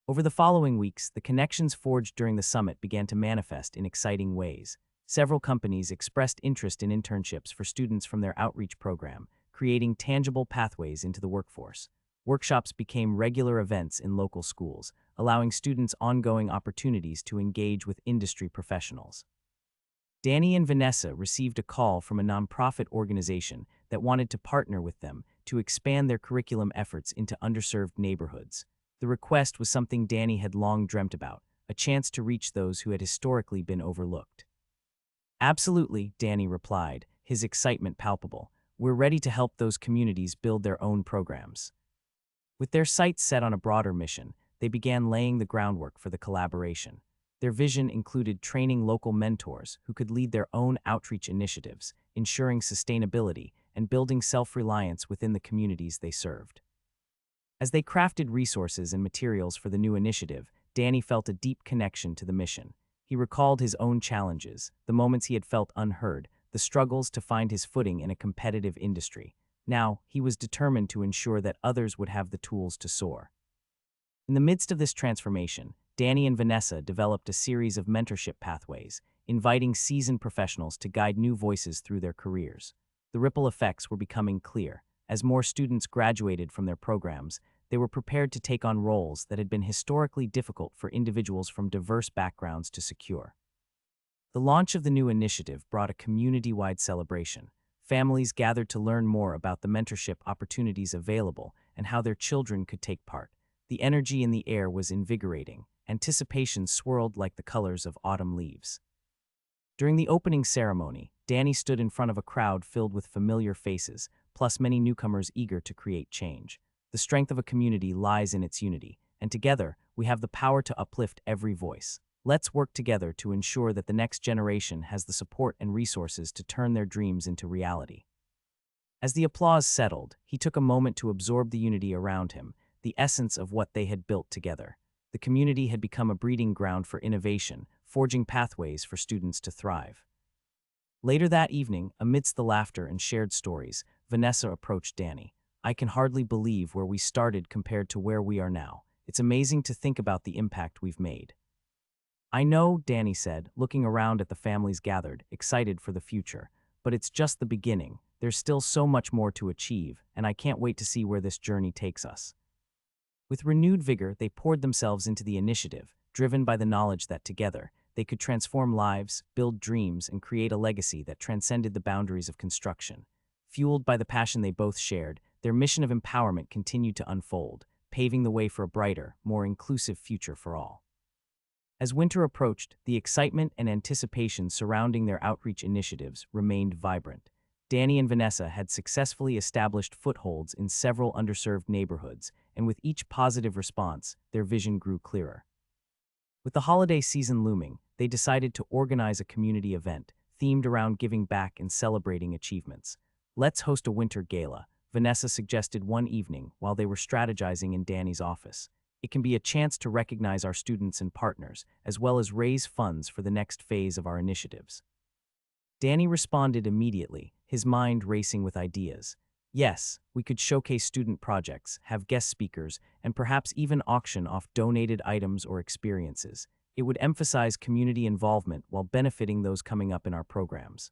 Over the following weeks, the connections forged during the summit began to manifest in exciting ways. Several companies expressed interest in internships for students from their outreach program, creating tangible pathways into the workforce. Workshops became regular events in local schools, allowing students ongoing opportunities to engage with industry professionals. Danny and Vanessa received a call from a nonprofit organization that wanted to partner with them to expand their curriculum efforts into underserved neighborhoods. The request was something Danny had long dreamt about, a chance to reach those who had historically been overlooked. "Absolutely," Danny replied, his excitement palpable. "We're ready to help those communities build their own programs." With their sights set on a broader mission, they began laying the groundwork for the collaboration. Their vision included training local mentors who could lead their own outreach initiatives, ensuring sustainability and building self-reliance within the communities they served. As they crafted resources and materials for the new initiative, Danny felt a deep connection to the mission. He recalled his own challenges, the moments he had felt unheard, the struggles to find his footing in a competitive industry. Now, he was determined to ensure that others would have the tools to soar. In the midst of this transformation, Danny and Vanessa developed a series of mentorship pathways, inviting seasoned professionals to guide new voices through their careers. The ripple effects were becoming clear. As more students graduated from their programs, they were prepared to take on roles that had been historically difficult for individuals from diverse backgrounds to secure. The launch of the new initiative brought a community-wide celebration. Families gathered to learn more about the mentorship opportunities available and how their children could take part. The energy in the air was invigorating. Anticipation swirled like the colors of autumn leaves. During the opening ceremony, Danny stood in front of a crowd filled with familiar faces, plus many newcomers eager to create change. The strength of a community lies in its unity, and together, we have the power to uplift every voice. Let's work together to ensure that the next generation has the support and resources to turn their dreams into reality. As the applause settled, he took a moment to absorb the unity around him, the essence of what they had built together. The community had become a breeding ground for innovation, forging pathways for students to thrive. Later that evening, amidst the laughter and shared stories, Vanessa approached Danny. "I can hardly believe where we started compared to where we are now. It's amazing to think about the impact we've made." "I know," Danny said, looking around at the families gathered, excited for the future. "But it's just the beginning. There's still so much more to achieve, and I can't wait to see where this journey takes us." With renewed vigor, they poured themselves into the initiative, driven by the knowledge that together, they could transform lives, build dreams, and create a legacy that transcended the boundaries of construction. Fueled by the passion they both shared, their mission of empowerment continued to unfold, paving the way for a brighter, more inclusive future for all. As winter approached, the excitement and anticipation surrounding their outreach initiatives remained vibrant. Danny and Vanessa had successfully established footholds in several underserved neighborhoods, and with each positive response, their vision grew clearer. With the holiday season looming, they decided to organize a community event themed around giving back and celebrating achievements. "Let's host a winter gala," Vanessa suggested one evening while they were strategizing in Danny's office. "It can be a chance to recognize our students and partners, as well as raise funds for the next phase of our initiatives." Danny responded immediately, his mind racing with ideas. "Yes, we could showcase student projects, have guest speakers, and perhaps even auction off donated items or experiences. It would emphasize community involvement while benefiting those coming up in our programs."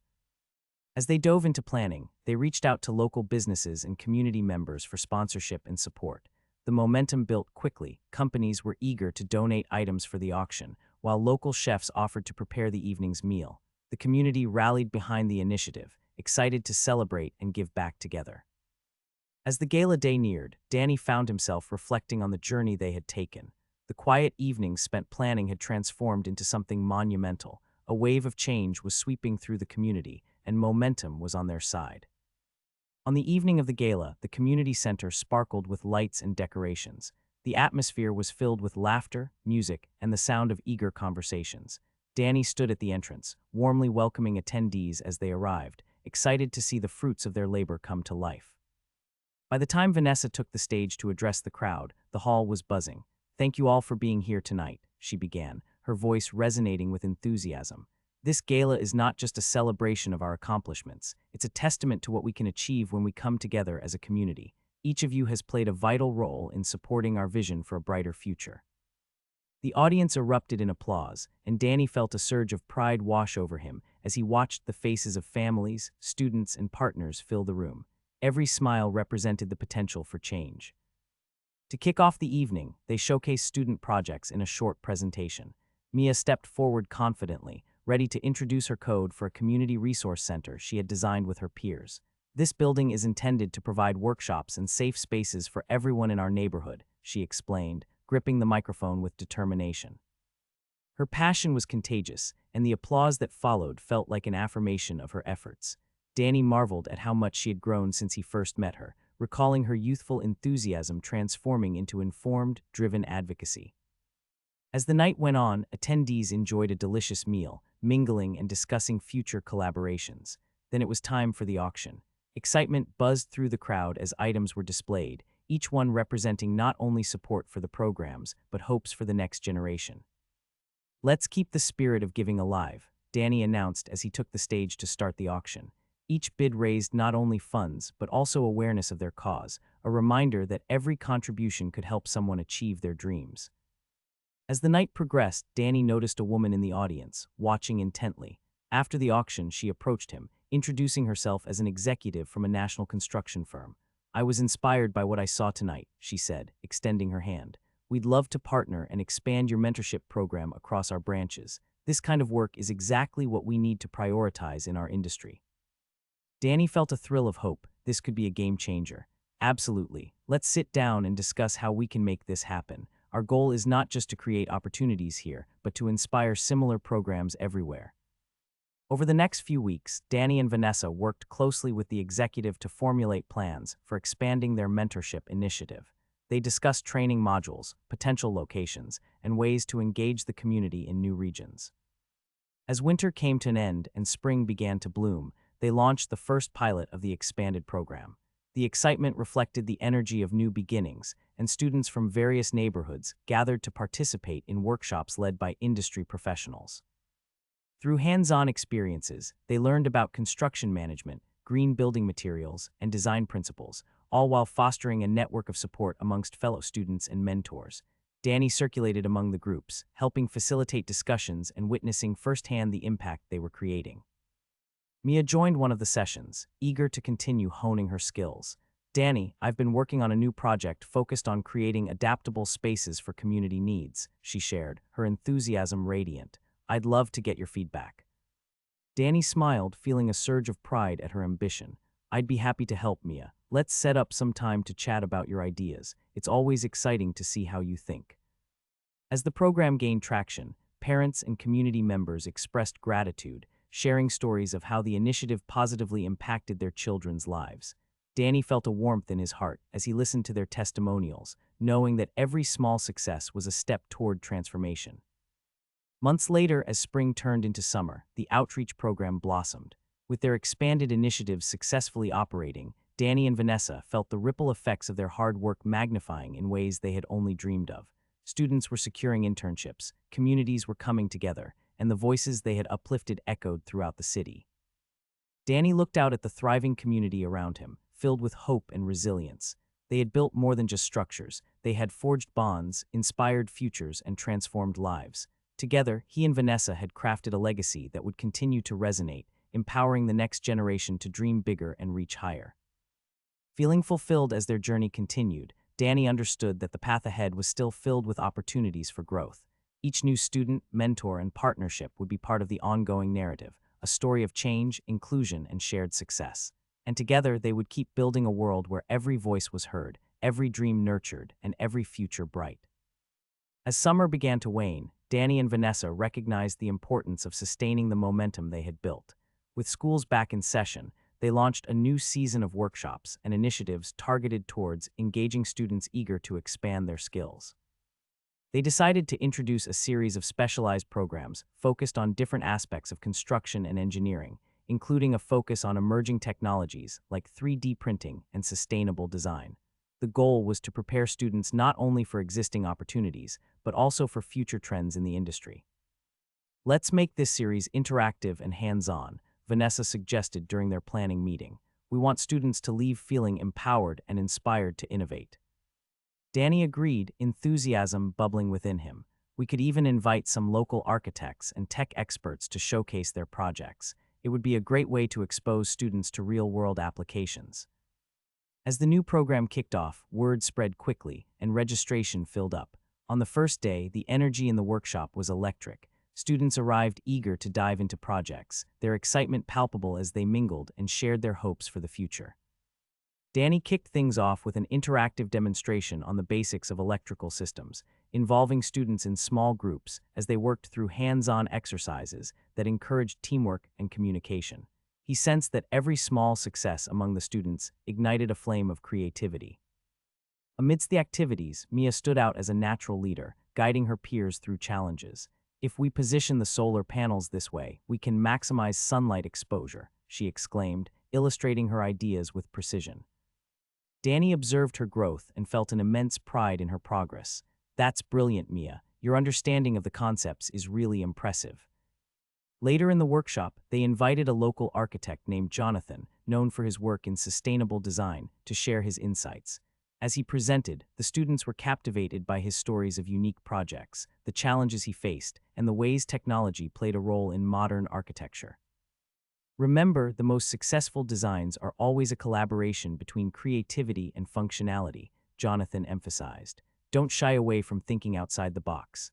As they dove into planning, they reached out to local businesses and community members for sponsorship and support. The momentum built quickly. Companies were eager to donate items for the auction, while local chefs offered to prepare the evening's meal. The community rallied behind the initiative, excited to celebrate and give back together. As the gala day neared, Danny found himself reflecting on the journey they had taken. The quiet evenings spent planning had transformed into something monumental. A wave of change was sweeping through the community, and momentum was on their side. On the evening of the gala, the community center sparkled with lights and decorations. The atmosphere was filled with laughter, music, and the sound of eager conversations. Danny stood at the entrance, warmly welcoming attendees as they arrived, excited to see the fruits of their labor come to life. By the time Vanessa took the stage to address the crowd, the hall was buzzing. "Thank you all for being here tonight," she began, her voice resonating with enthusiasm. "This gala is not just a celebration of our accomplishments, it's a testament to what we can achieve when we come together as a community. Each of you has played a vital role in supporting our vision for a brighter future." The audience erupted in applause, and Danny felt a surge of pride wash over him as he watched the faces of families, students, and partners fill the room. Every smile represented the potential for change. To kick off the evening, they showcased student projects in a short presentation. Mia stepped forward confidently, ready to introduce her code for a community resource center she had designed with her peers. "This building is intended to provide workshops and safe spaces for everyone in our neighborhood," she explained, gripping the microphone with determination. Her passion was contagious, and the applause that followed felt like an affirmation of her efforts. Danny marveled at how much she had grown since he first met her, recalling her youthful enthusiasm transforming into informed, driven advocacy. As the night went on, attendees enjoyed a delicious meal, mingling and discussing future collaborations. Then it was time for the auction. Excitement buzzed through the crowd as items were displayed, each one representing not only support for the programs, but hopes for the next generation. "Let's keep the spirit of giving alive," Danny announced as he took the stage to start the auction. Each bid raised not only funds, but also awareness of their cause, a reminder that every contribution could help someone achieve their dreams. As the night progressed, Danny noticed a woman in the audience, watching intently. After the auction, she approached him, introducing herself as an executive from a national construction firm. "I was inspired by what I saw tonight," she said, extending her hand. "We'd love to partner and expand your mentorship program across our branches. This kind of work is exactly what we need to prioritize in our industry." Danny felt a thrill of hope. This could be a game changer. "Absolutely. Let's sit down and discuss how we can make this happen. Our goal is not just to create opportunities here, but to inspire similar programs everywhere." Over the next few weeks, Danny and Vanessa worked closely with the executive to formulate plans for expanding their mentorship initiative. They discussed training modules, potential locations, and ways to engage the community in new regions. As winter came to an end and spring began to bloom, they launched the first pilot of the expanded program. The excitement reflected the energy of new beginnings, and students from various neighborhoods gathered to participate in workshops led by industry professionals. Through hands-on experiences, they learned about construction management, green building materials, and design principles, all while fostering a network of support amongst fellow students and mentors. Danny circulated among the groups, helping facilitate discussions and witnessing firsthand the impact they were creating. Mia joined one of the sessions, eager to continue honing her skills. "Danny, I've been working on a new project focused on creating adaptable spaces for community needs," she shared, her enthusiasm radiant. "I'd love to get your feedback." Danny smiled, feeling a surge of pride at her ambition. "I'd be happy to help, Mia. Let's set up some time to chat about your ideas. It's always exciting to see how you think." As the program gained traction, parents and community members expressed gratitude, sharing stories of how the initiative positively impacted their children's lives. Danny felt a warmth in his heart as he listened to their testimonials, knowing that every small success was a step toward transformation. Months later, as spring turned into summer, the outreach program blossomed. With their expanded initiatives successfully operating, Danny and Vanessa felt the ripple effects of their hard work magnifying in ways they had only dreamed of. Students were securing internships, communities were coming together, and the voices they had uplifted echoed throughout the city. Danny looked out at the thriving community around him, filled with hope and resilience. They had built more than just structures. They had forged bonds, inspired futures, and transformed lives. Together, he and Vanessa had crafted a legacy that would continue to resonate, empowering the next generation to dream bigger and reach higher. Feeling fulfilled as their journey continued, Danny understood that the path ahead was still filled with opportunities for growth. Each new student, mentor, and partnership would be part of the ongoing narrative, a story of change, inclusion, and shared success. And together, they would keep building a world where every voice was heard, every dream nurtured, and every future bright. As summer began to wane, Danny and Vanessa recognized the importance of sustaining the momentum they had built. With schools back in session, they launched a new season of workshops and initiatives targeted towards engaging students eager to expand their skills. They decided to introduce a series of specialized programs focused on different aspects of construction and engineering, including a focus on emerging technologies like 3D printing and sustainable design. The goal was to prepare students not only for existing opportunities, but also for future trends in the industry. "Let's make this series interactive and hands-on," Vanessa suggested during their planning meeting. "We want students to leave feeling empowered and inspired to innovate." Danny agreed, enthusiasm bubbling within him. "We could even invite some local architects and tech experts to showcase their projects. It would be a great way to expose students to real-world applications." As the new program kicked off, word spread quickly and registration filled up. On the first day, the energy in the workshop was electric. Students arrived eager to dive into projects, their excitement palpable as they mingled and shared their hopes for the future. Danny kicked things off with an interactive demonstration on the basics of electrical systems, involving students in small groups as they worked through hands-on exercises that encouraged teamwork and communication. He sensed that every small success among the students ignited a flame of creativity. Amidst the activities, Mia stood out as a natural leader, guiding her peers through challenges. "If we position the solar panels this way, we can maximize sunlight exposure," she exclaimed, illustrating her ideas with precision. Danny observed her growth and felt an immense pride in her progress. "That's brilliant, Mia. Your understanding of the concepts is really impressive." Later in the workshop, they invited a local architect named Jonathan, known for his work in sustainable design, to share his insights. As he presented, the students were captivated by his stories of unique projects, the challenges he faced, and the ways technology played a role in modern architecture. "Remember, the most successful designs are always a collaboration between creativity and functionality," Jonathan emphasized. "Don't shy away from thinking outside the box."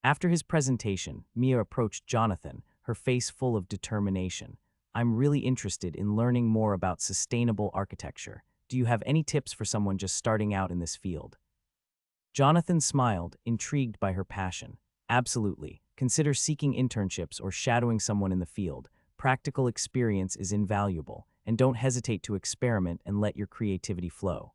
After his presentation, Mia approached Jonathan, her face full of determination. "I'm really interested in learning more about sustainable architecture. Do you have any tips for someone just starting out in this field?" Jonathan smiled, intrigued by her passion. "Absolutely. Consider seeking internships or shadowing someone in the field. Practical experience is invaluable, and don't hesitate to experiment and let your creativity flow."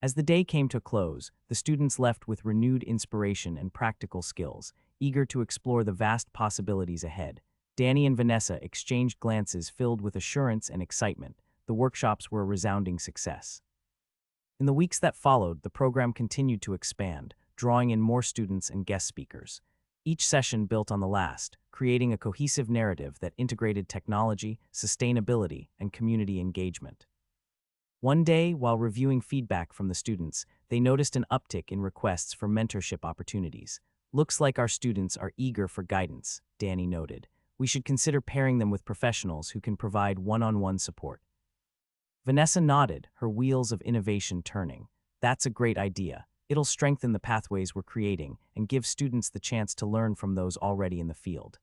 As the day came to a close, the students left with renewed inspiration and practical skills, eager to explore the vast possibilities ahead. Danny and Vanessa exchanged glances filled with assurance and excitement. The workshops were a resounding success. In the weeks that followed, the program continued to expand, drawing in more students and guest speakers. Each session built on the last, creating a cohesive narrative that integrated technology, sustainability, and community engagement. One day, while reviewing feedback from the students, they noticed an uptick in requests for mentorship opportunities. "Looks like our students are eager for guidance," Danny noted. "We should consider pairing them with professionals who can provide one-on-one support." Vanessa nodded, her wheels of innovation turning. "That's a great idea. It'll strengthen the pathways we're creating and give students the chance to learn from those already in the field."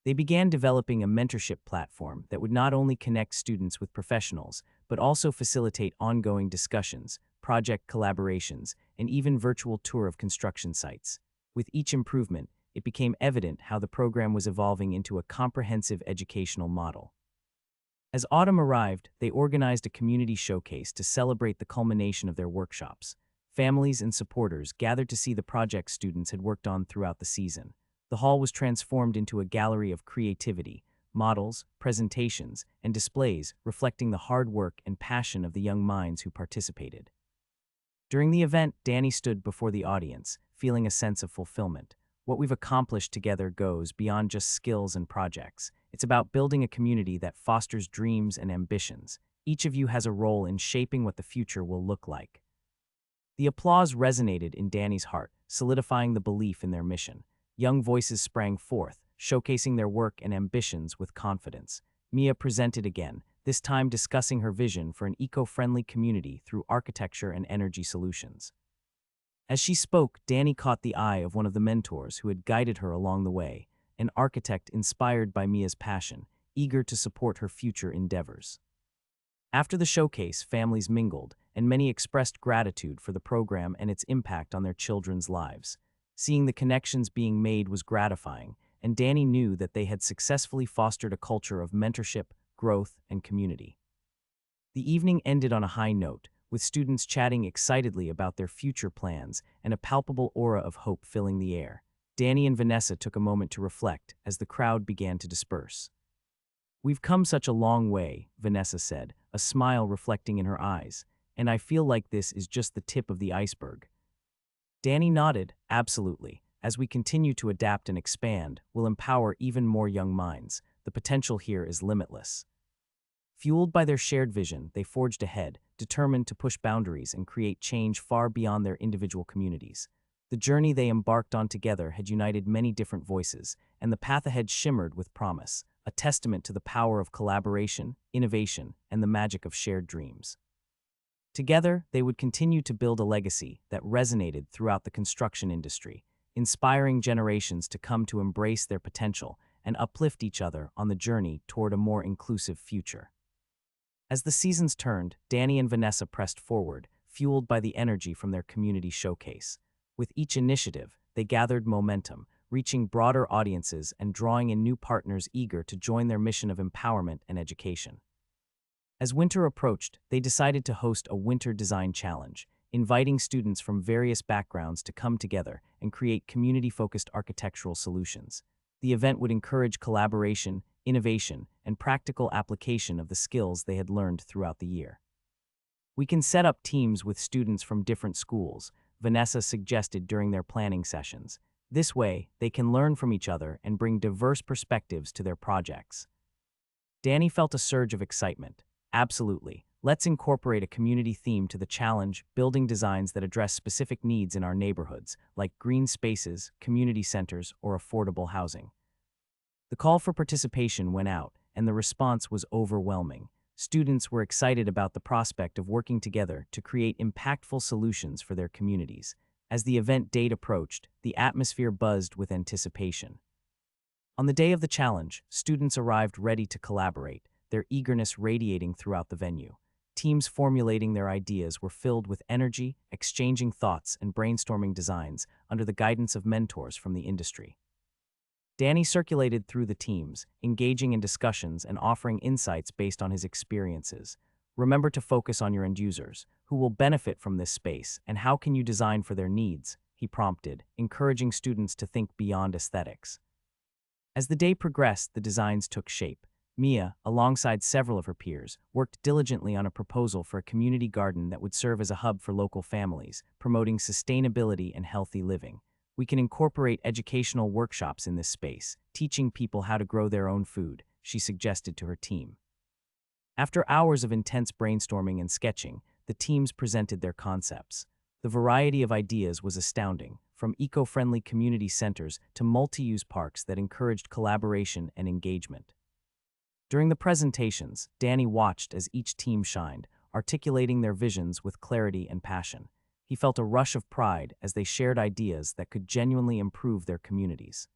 They began developing a mentorship platform that would not only connect students with professionals, but also facilitate ongoing discussions, project collaborations, and even virtual tour of construction sites. With each improvement, it became evident how the program was evolving into a comprehensive educational model. As autumn arrived, they organized a community showcase to celebrate the culmination of their workshops. Families and supporters gathered to see the projects students had worked on throughout the season. The hall was transformed into a gallery of creativity, models, presentations, and displays reflecting the hard work and passion of the young minds who participated. During the event, Danny stood before the audience, feeling a sense of fulfillment. "What we've accomplished together goes beyond just skills and projects. It's about building a community that fosters dreams and ambitions. Each of you has a role in shaping what the future will look like." The applause resonated in Danny's heart, solidifying the belief in their mission. Young voices sprang forth, showcasing their work and ambitions with confidence. Mia presented again, this time discussing her vision for an eco-friendly community through architecture and energy solutions. As she spoke, Danny caught the eye of one of the mentors who had guided her along the way, an architect inspired by Mia's passion, eager to support her future endeavors. After the showcase, families mingled, and many expressed gratitude for the program and its impact on their children's lives. Seeing the connections being made was gratifying, and Danny knew that they had successfully fostered a culture of mentorship, growth, and community. The evening ended on a high note, with students chatting excitedly about their future plans and a palpable aura of hope filling the air. Danny and Vanessa took a moment to reflect as the crowd began to disperse. "We've come such a long way," Vanessa said, a smile reflecting in her eyes, "and I feel like this is just the tip of the iceberg." Danny nodded, "Absolutely. As we continue to adapt and expand, we'll empower even more young minds. The potential here is limitless." Fueled by their shared vision, they forged ahead, determined to push boundaries and create change far beyond their individual communities. The journey they embarked on together had united many different voices, and the path ahead shimmered with promise, a testament to the power of collaboration, innovation, and the magic of shared dreams. Together, they would continue to build a legacy that resonated throughout the construction industry, inspiring generations to come to embrace their potential and uplift each other on the journey toward a more inclusive future. As the seasons turned, Danny and Vanessa pressed forward, fueled by the energy from their community showcase. With each initiative, they gathered momentum, reaching broader audiences and drawing in new partners eager to join their mission of empowerment and education. As winter approached, they decided to host a winter design challenge, inviting students from various backgrounds to come together and create community-focused architectural solutions. The event would encourage collaboration, innovation, and practical application of the skills they had learned throughout the year. We can set up teams with students from different schools, Vanessa suggested during their planning sessions. This way, they can learn from each other and bring diverse perspectives to their projects. Danny felt a surge of excitement. Absolutely. Let's incorporate a community theme to the challenge, building designs that address specific needs in our neighborhoods, like green spaces, community centers, or affordable housing. The call for participation went out, and the response was overwhelming. Students were excited about the prospect of working together to create impactful solutions for their communities. As the event date approached, the atmosphere buzzed with anticipation. On the day of the challenge, students arrived ready to collaborate, their eagerness radiating throughout the venue. Teams formulating their ideas were filled with energy, exchanging thoughts and brainstorming designs under the guidance of mentors from the industry. Danny circulated through the teams, engaging in discussions and offering insights based on his experiences. Remember to focus on your end users, who will benefit from this space, and how can you design for their needs, he prompted, encouraging students to think beyond aesthetics. As the day progressed, the designs took shape. Mia, alongside several of her peers, worked diligently on a proposal for a community garden that would serve as a hub for local families, promoting sustainability and healthy living. We can incorporate educational workshops in this space, teaching people how to grow their own food, she suggested to her team. After hours of intense brainstorming and sketching, the teams presented their concepts. The variety of ideas was astounding, from eco-friendly community centers to multi-use parks that encouraged collaboration and engagement. During the presentations, Danny watched as each team shined, articulating their visions with clarity and passion. He felt a rush of pride as they shared ideas that could genuinely improve their communities.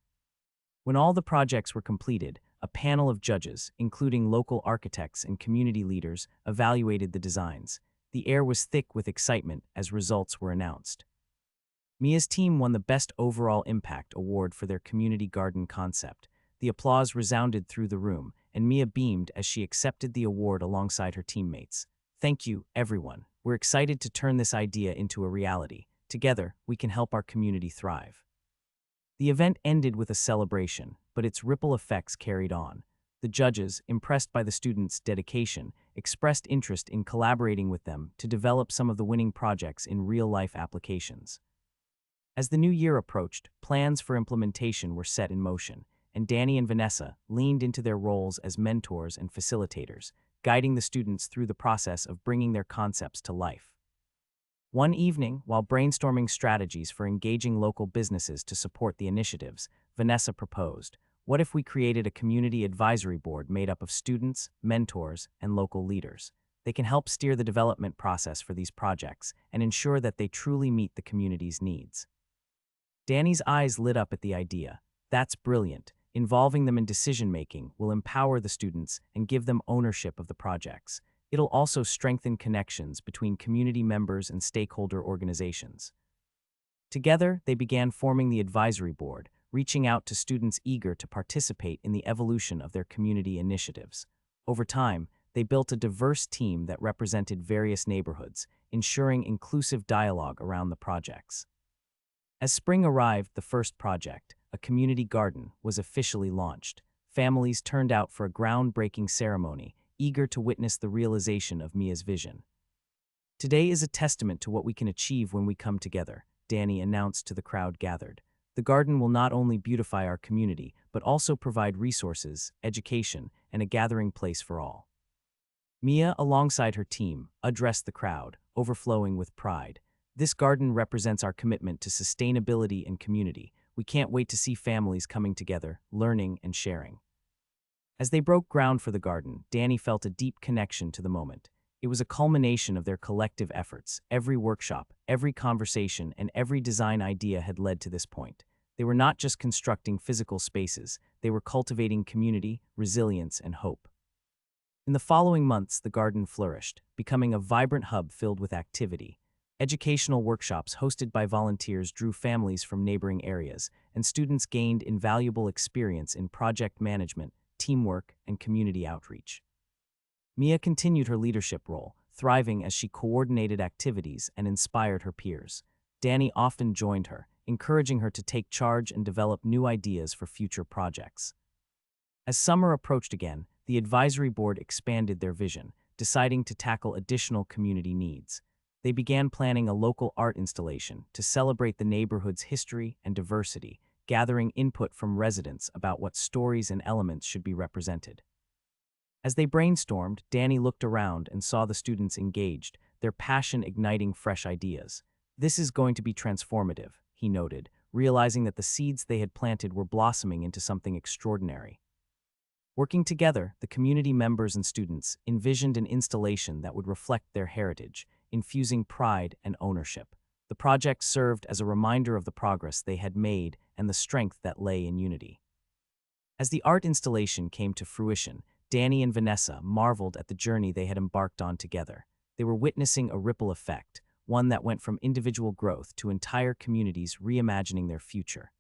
When all the projects were completed, a panel of judges, including local architects and community leaders, evaluated the designs. The air was thick with excitement as results were announced. Mia's team won the Best Overall Impact Award for their community garden concept. The applause resounded through the room, and Mia beamed as she accepted the award alongside her teammates. Thank you, everyone. We're excited to turn this idea into a reality. Together, we can help our community thrive. The event ended with a celebration, but its ripple effects carried on. The judges, impressed by the students' dedication, expressed interest in collaborating with them to develop some of the winning projects in real-life applications. As the new year approached, plans for implementation were set in motion, and Danny and Vanessa leaned into their roles as mentors and facilitators, guiding the students through the process of bringing their concepts to life. One evening, while brainstorming strategies for engaging local businesses to support the initiatives, Vanessa proposed, "What if we created a community advisory board made up of students, mentors, and local leaders? They can help steer the development process for these projects and ensure that they truly meet the community's needs." Danny's eyes lit up at the idea. That's brilliant. Involving them in decision-making will empower the students and give them ownership of the projects. It'll also strengthen connections between community members and stakeholder organizations. Together, they began forming the advisory board, reaching out to students eager to participate in the evolution of their community initiatives. Over time, they built a diverse team that represented various neighborhoods, ensuring inclusive dialogue around the projects. As spring arrived, the first project, a community garden, was officially launched. Families turned out for a groundbreaking ceremony, eager to witness the realization of Mia's vision. "Today is a testament to what we can achieve when we come together," Danny announced to the crowd gathered. "The garden will not only beautify our community, but also provide resources, education, and a gathering place for all." Mia, alongside her team, addressed the crowd, overflowing with pride. "This garden represents our commitment to sustainability and community. We can't wait to see families coming together, learning and sharing." As they broke ground for the garden, Danny felt a deep connection to the moment. It was a culmination of their collective efforts. Every workshop, every conversation, and every design idea had led to this point. They were not just constructing physical spaces, they were cultivating community, resilience, and hope. In the following months, the garden flourished, becoming a vibrant hub filled with activity. Educational workshops hosted by volunteers drew families from neighboring areas, and students gained invaluable experience in project management, teamwork, and community outreach. Mia continued her leadership role, thriving as she coordinated activities and inspired her peers. Danny often joined her, encouraging her to take charge and develop new ideas for future projects. As summer approached again, the advisory board expanded their vision, deciding to tackle additional community needs. They began planning a local art installation to celebrate the neighborhood's history and diversity, gathering input from residents about what stories and elements should be represented. As they brainstormed, Danny looked around and saw the students engaged, their passion igniting fresh ideas. "This is going to be transformative," he noted, realizing that the seeds they had planted were blossoming into something extraordinary. Working together, the community members and students envisioned an installation that would reflect their heritage, infusing pride and ownership. The project served as a reminder of the progress they had made and the strength that lay in unity. As the art installation came to fruition, Danny and Vanessa marveled at the journey they had embarked on together. They were witnessing a ripple effect, one that went from individual growth to entire communities reimagining their future.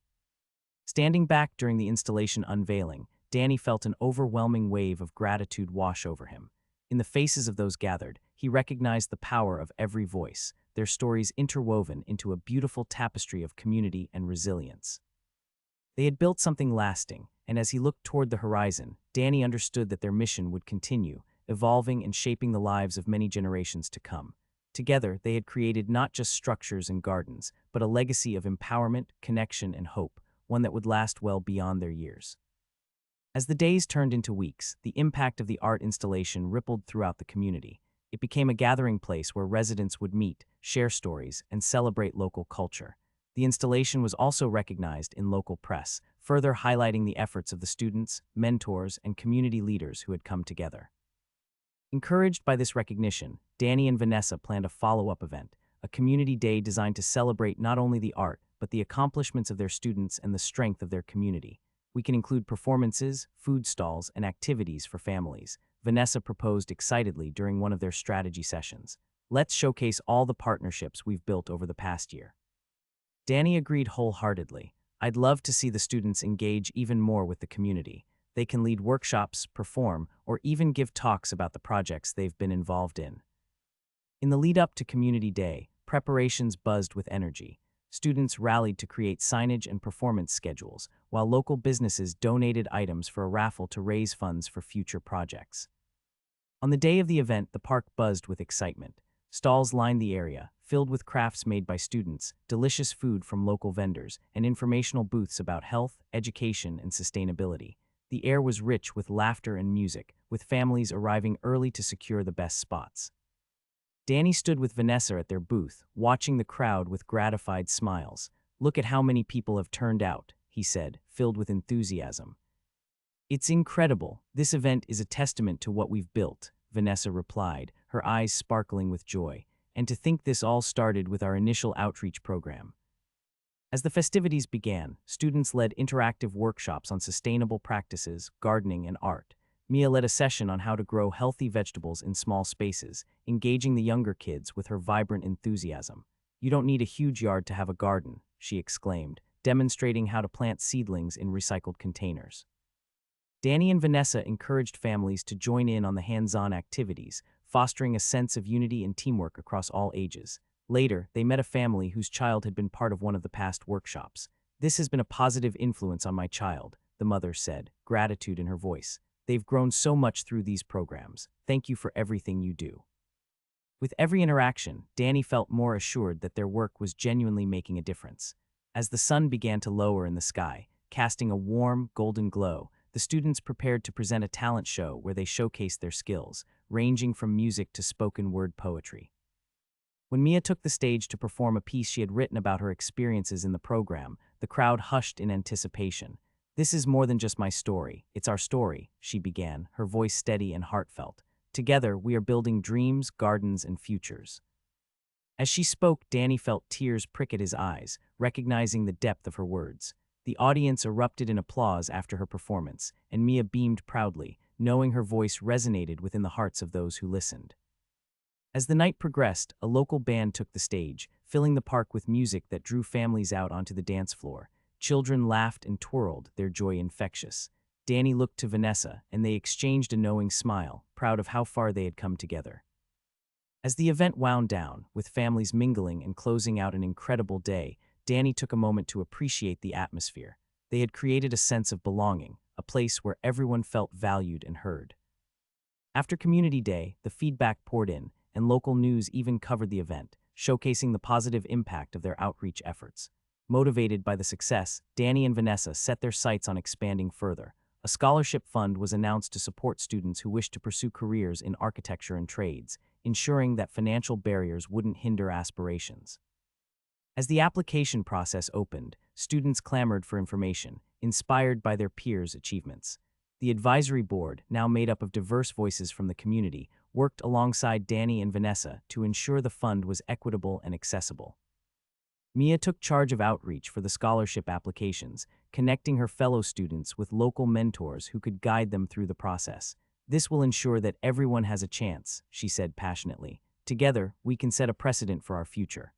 Standing back during the installation unveiling, Danny felt an overwhelming wave of gratitude wash over him. In the faces of those gathered, he recognized the power of every voice, their stories interwoven into a beautiful tapestry of community and resilience. They had built something lasting, and as he looked toward the horizon, Danny understood that their mission would continue, evolving and shaping the lives of many generations to come. Together, they had created not just structures and gardens, but a legacy of empowerment, connection, and hope, one that would last well beyond their years. As the days turned into weeks, the impact of the art installation rippled throughout the community. It became a gathering place where residents would meet, share stories, and celebrate local culture. The installation was also recognized in local press, further highlighting the efforts of the students, mentors, and community leaders who had come together. Encouraged by this recognition, Danny and Vanessa planned a follow-up event, a community day designed to celebrate not only the art, but the accomplishments of their students and the strength of their community. "We can include performances, food stalls, and activities for families," Vanessa proposed excitedly during one of their strategy sessions. "Let's showcase all the partnerships we've built over the past year." Danny agreed wholeheartedly. "I'd love to see the students engage even more with the community. They can lead workshops, perform, or even give talks about the projects they've been involved in." In the lead-up to Community Day, preparations buzzed with energy. Students rallied to create signage and performance schedules, while local businesses donated items for a raffle to raise funds for future projects. On the day of the event, the park buzzed with excitement. Stalls lined the area, filled with crafts made by students, delicious food from local vendors, and informational booths about health, education, and sustainability. The air was rich with laughter and music, with families arriving early to secure the best spots. Danny stood with Vanessa at their booth, watching the crowd with gratified smiles. "Look at how many people have turned out," he said, filled with enthusiasm. "It's incredible. This event is a testament to what we've built," Vanessa replied, her eyes sparkling with joy. "And to think this all started with our initial outreach program." As the festivities began, students led interactive workshops on sustainable practices, gardening, and art. Mia led a session on how to grow healthy vegetables in small spaces, engaging the younger kids with her vibrant enthusiasm. "You don't need a huge yard to have a garden," she exclaimed, demonstrating how to plant seedlings in recycled containers. Danny and Vanessa encouraged families to join in on the hands-on activities, fostering a sense of unity and teamwork across all ages. Later, they met a family whose child had been part of one of the past workshops. "This has been a positive influence on my child," the mother said, gratitude in her voice. "They've grown so much through these programs. Thank you for everything you do." With every interaction, Danny felt more assured that their work was genuinely making a difference. As the sun began to lower in the sky, casting a warm, golden glow, the students prepared to present a talent show where they showcased their skills, ranging from music to spoken-word poetry. When Mia took the stage to perform a piece she had written about her experiences in the program, the crowd hushed in anticipation. "This is more than just my story, it's our story," she began, her voice steady and heartfelt. "Together, we are building dreams, gardens, and futures." As she spoke, Danny felt tears prick at his eyes, recognizing the depth of her words. The audience erupted in applause after her performance, and Mia beamed proudly, knowing her voice resonated within the hearts of those who listened. As the night progressed, a local band took the stage, filling the park with music that drew families out onto the dance floor. Children laughed and twirled, their joy infectious. Danny looked to Vanessa, and they exchanged a knowing smile, proud of how far they had come together. As the event wound down, with families mingling and closing out an incredible day, Danny took a moment to appreciate the atmosphere. They had created a sense of belonging, a place where everyone felt valued and heard. After Community Day, the feedback poured in, and local news even covered the event, showcasing the positive impact of their outreach efforts. Motivated by the success, Danny and Vanessa set their sights on expanding further. A scholarship fund was announced to support students who wished to pursue careers in architecture and trades, ensuring that financial barriers wouldn't hinder aspirations. As the application process opened, students clamored for information, inspired by their peers' achievements. The advisory board, now made up of diverse voices from the community, worked alongside Danny and Vanessa to ensure the fund was equitable and accessible. Mia took charge of outreach for the scholarship applications, connecting her fellow students with local mentors who could guide them through the process. "This will ensure that everyone has a chance," she said passionately. "Together, we can set a precedent for our future."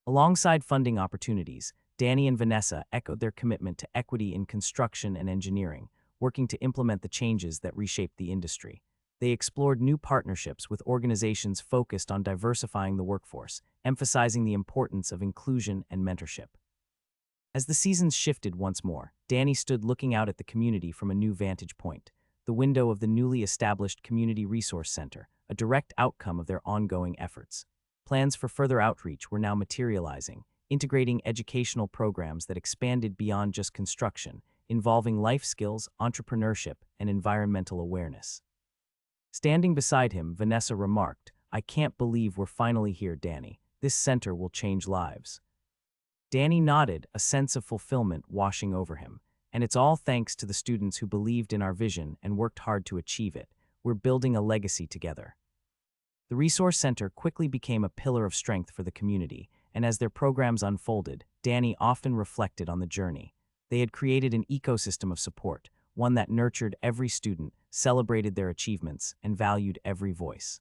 Alongside funding opportunities, Danny and Vanessa echoed their commitment to equity in construction and engineering, working to implement the changes that reshaped the industry. They explored new partnerships with organizations focused on diversifying the workforce, emphasizing the importance of inclusion and mentorship. As the seasons shifted once more, Danny stood looking out at the community from a new vantage point, the window of the newly established Community Resource Center, a direct outcome of their ongoing efforts. Plans for further outreach were now materializing, integrating educational programs that expanded beyond just construction, involving life skills, entrepreneurship, and environmental awareness. Standing beside him, Vanessa remarked, "I can't believe we're finally here, Danny. This center will change lives." Danny nodded, a sense of fulfillment washing over him. "And it's all thanks to the students who believed in our vision and worked hard to achieve it. We're building a legacy together." The Resource Center quickly became a pillar of strength for the community, and as their programs unfolded, Danny often reflected on the journey. They had created an ecosystem of support, one that nurtured every student, celebrated their achievements, and valued every voice.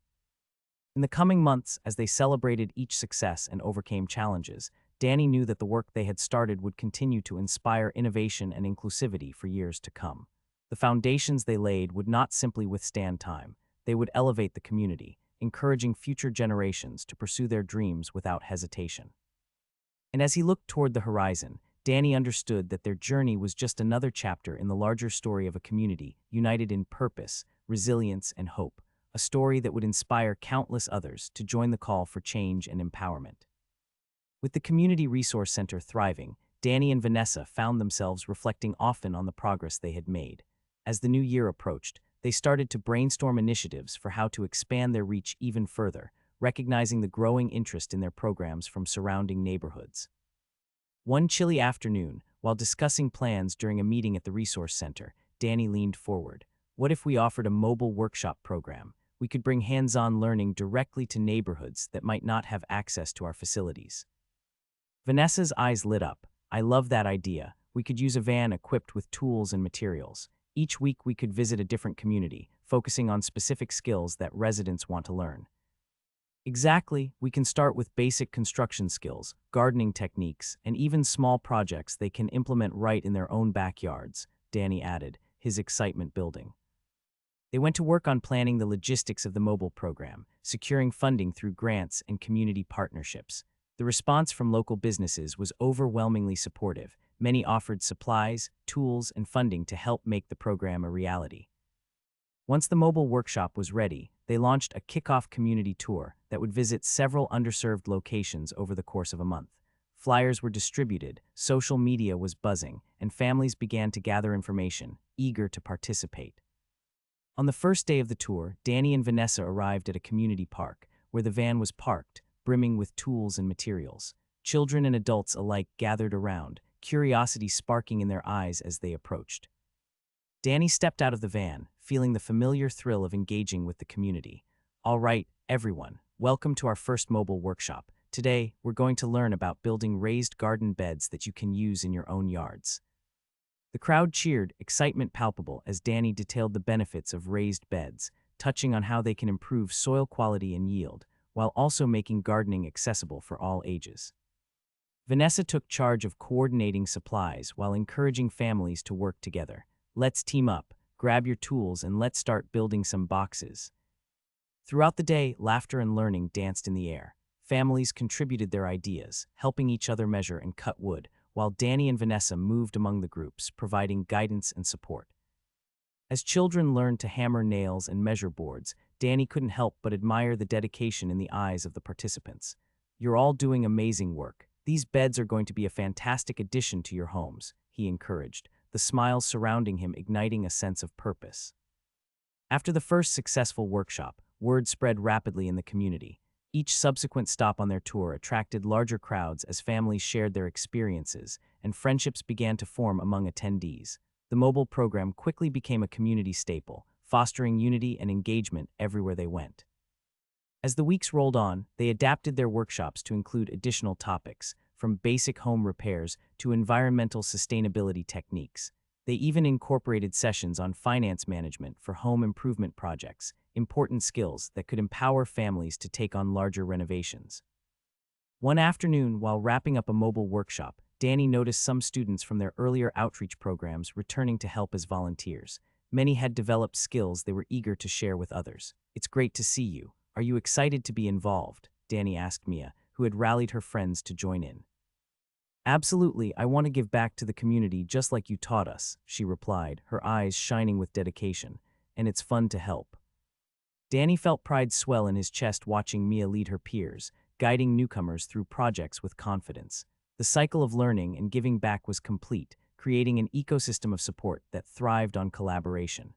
In the coming months, as they celebrated each success and overcame challenges, Danny knew that the work they had started would continue to inspire innovation and inclusivity for years to come. The foundations they laid would not simply withstand time, they would elevate the community, encouraging future generations to pursue their dreams without hesitation. And as he looked toward the horizon, Danny understood that their journey was just another chapter in the larger story of a community united in purpose, resilience, and hope, a story that would inspire countless others to join the call for change and empowerment. With the Community Resource Center thriving, Danny and Vanessa found themselves reflecting often on the progress they had made. As the new year approached, they started to brainstorm initiatives for how to expand their reach even further, recognizing the growing interest in their programs from surrounding neighborhoods. One chilly afternoon, while discussing plans during a meeting at the Resource Center, Danny leaned forward. "What if we offered a mobile workshop program? We could bring hands-on learning directly to neighborhoods that might not have access to our facilities." Vanessa's eyes lit up. "I love that idea. We could use a van equipped with tools and materials. Each week we could visit a different community, focusing on specific skills that residents want to learn." "Exactly. We can start with basic construction skills, gardening techniques, and even small projects they can implement right in their own backyards," Danny added, his excitement building. They went to work on planning the logistics of the mobile program, securing funding through grants and community partnerships. The response from local businesses was overwhelmingly supportive. Many offered supplies, tools, and funding to help make the program a reality. Once the mobile workshop was ready, they launched a kickoff community tour that would visit several underserved locations over the course of a month. Flyers were distributed, social media was buzzing, and families began to gather information, eager to participate. On the first day of the tour, Danny and Vanessa arrived at a community park, where the van was parked, brimming with tools and materials. Children and adults alike gathered around, curiosity sparking in their eyes as they approached. Danny stepped out of the van, feeling the familiar thrill of engaging with the community. "All right, everyone, welcome to our first mobile workshop. Today, we're going to learn about building raised garden beds that you can use in your own yards." The crowd cheered, excitement palpable as Danny detailed the benefits of raised beds, touching on how they can improve soil quality and yield, while also making gardening accessible for all ages. Vanessa took charge of coordinating supplies while encouraging families to work together. "Let's team up, grab your tools, and let's start building some boxes." Throughout the day, laughter and learning danced in the air. Families contributed their ideas, helping each other measure and cut wood, while Danny and Vanessa moved among the groups, providing guidance and support. As children learned to hammer nails and measure boards, Danny couldn't help but admire the dedication in the eyes of the participants. "You're all doing amazing work. These beds are going to be a fantastic addition to your homes," he encouraged, the smiles surrounding him igniting a sense of purpose. After the first successful workshop, word spread rapidly in the community. Each subsequent stop on their tour attracted larger crowds as families shared their experiences, and friendships began to form among attendees. The mobile program quickly became a community staple, fostering unity and engagement everywhere they went. As the weeks rolled on, they adapted their workshops to include additional topics, from basic home repairs to environmental sustainability techniques. They even incorporated sessions on finance management for home improvement projects, important skills that could empower families to take on larger renovations. One afternoon, while wrapping up a mobile workshop, Danny noticed some students from their earlier outreach programs returning to help as volunteers. Many had developed skills they were eager to share with others. "It's great to see you. Are you excited to be involved?" Danny asked Mia, who had rallied her friends to join in. "Absolutely, I want to give back to the community just like you taught us," she replied, her eyes shining with dedication. "And it's fun to help." Danny felt pride swell in his chest watching Mia lead her peers, guiding newcomers through projects with confidence. The cycle of learning and giving back was complete, creating an ecosystem of support that thrived on collaboration.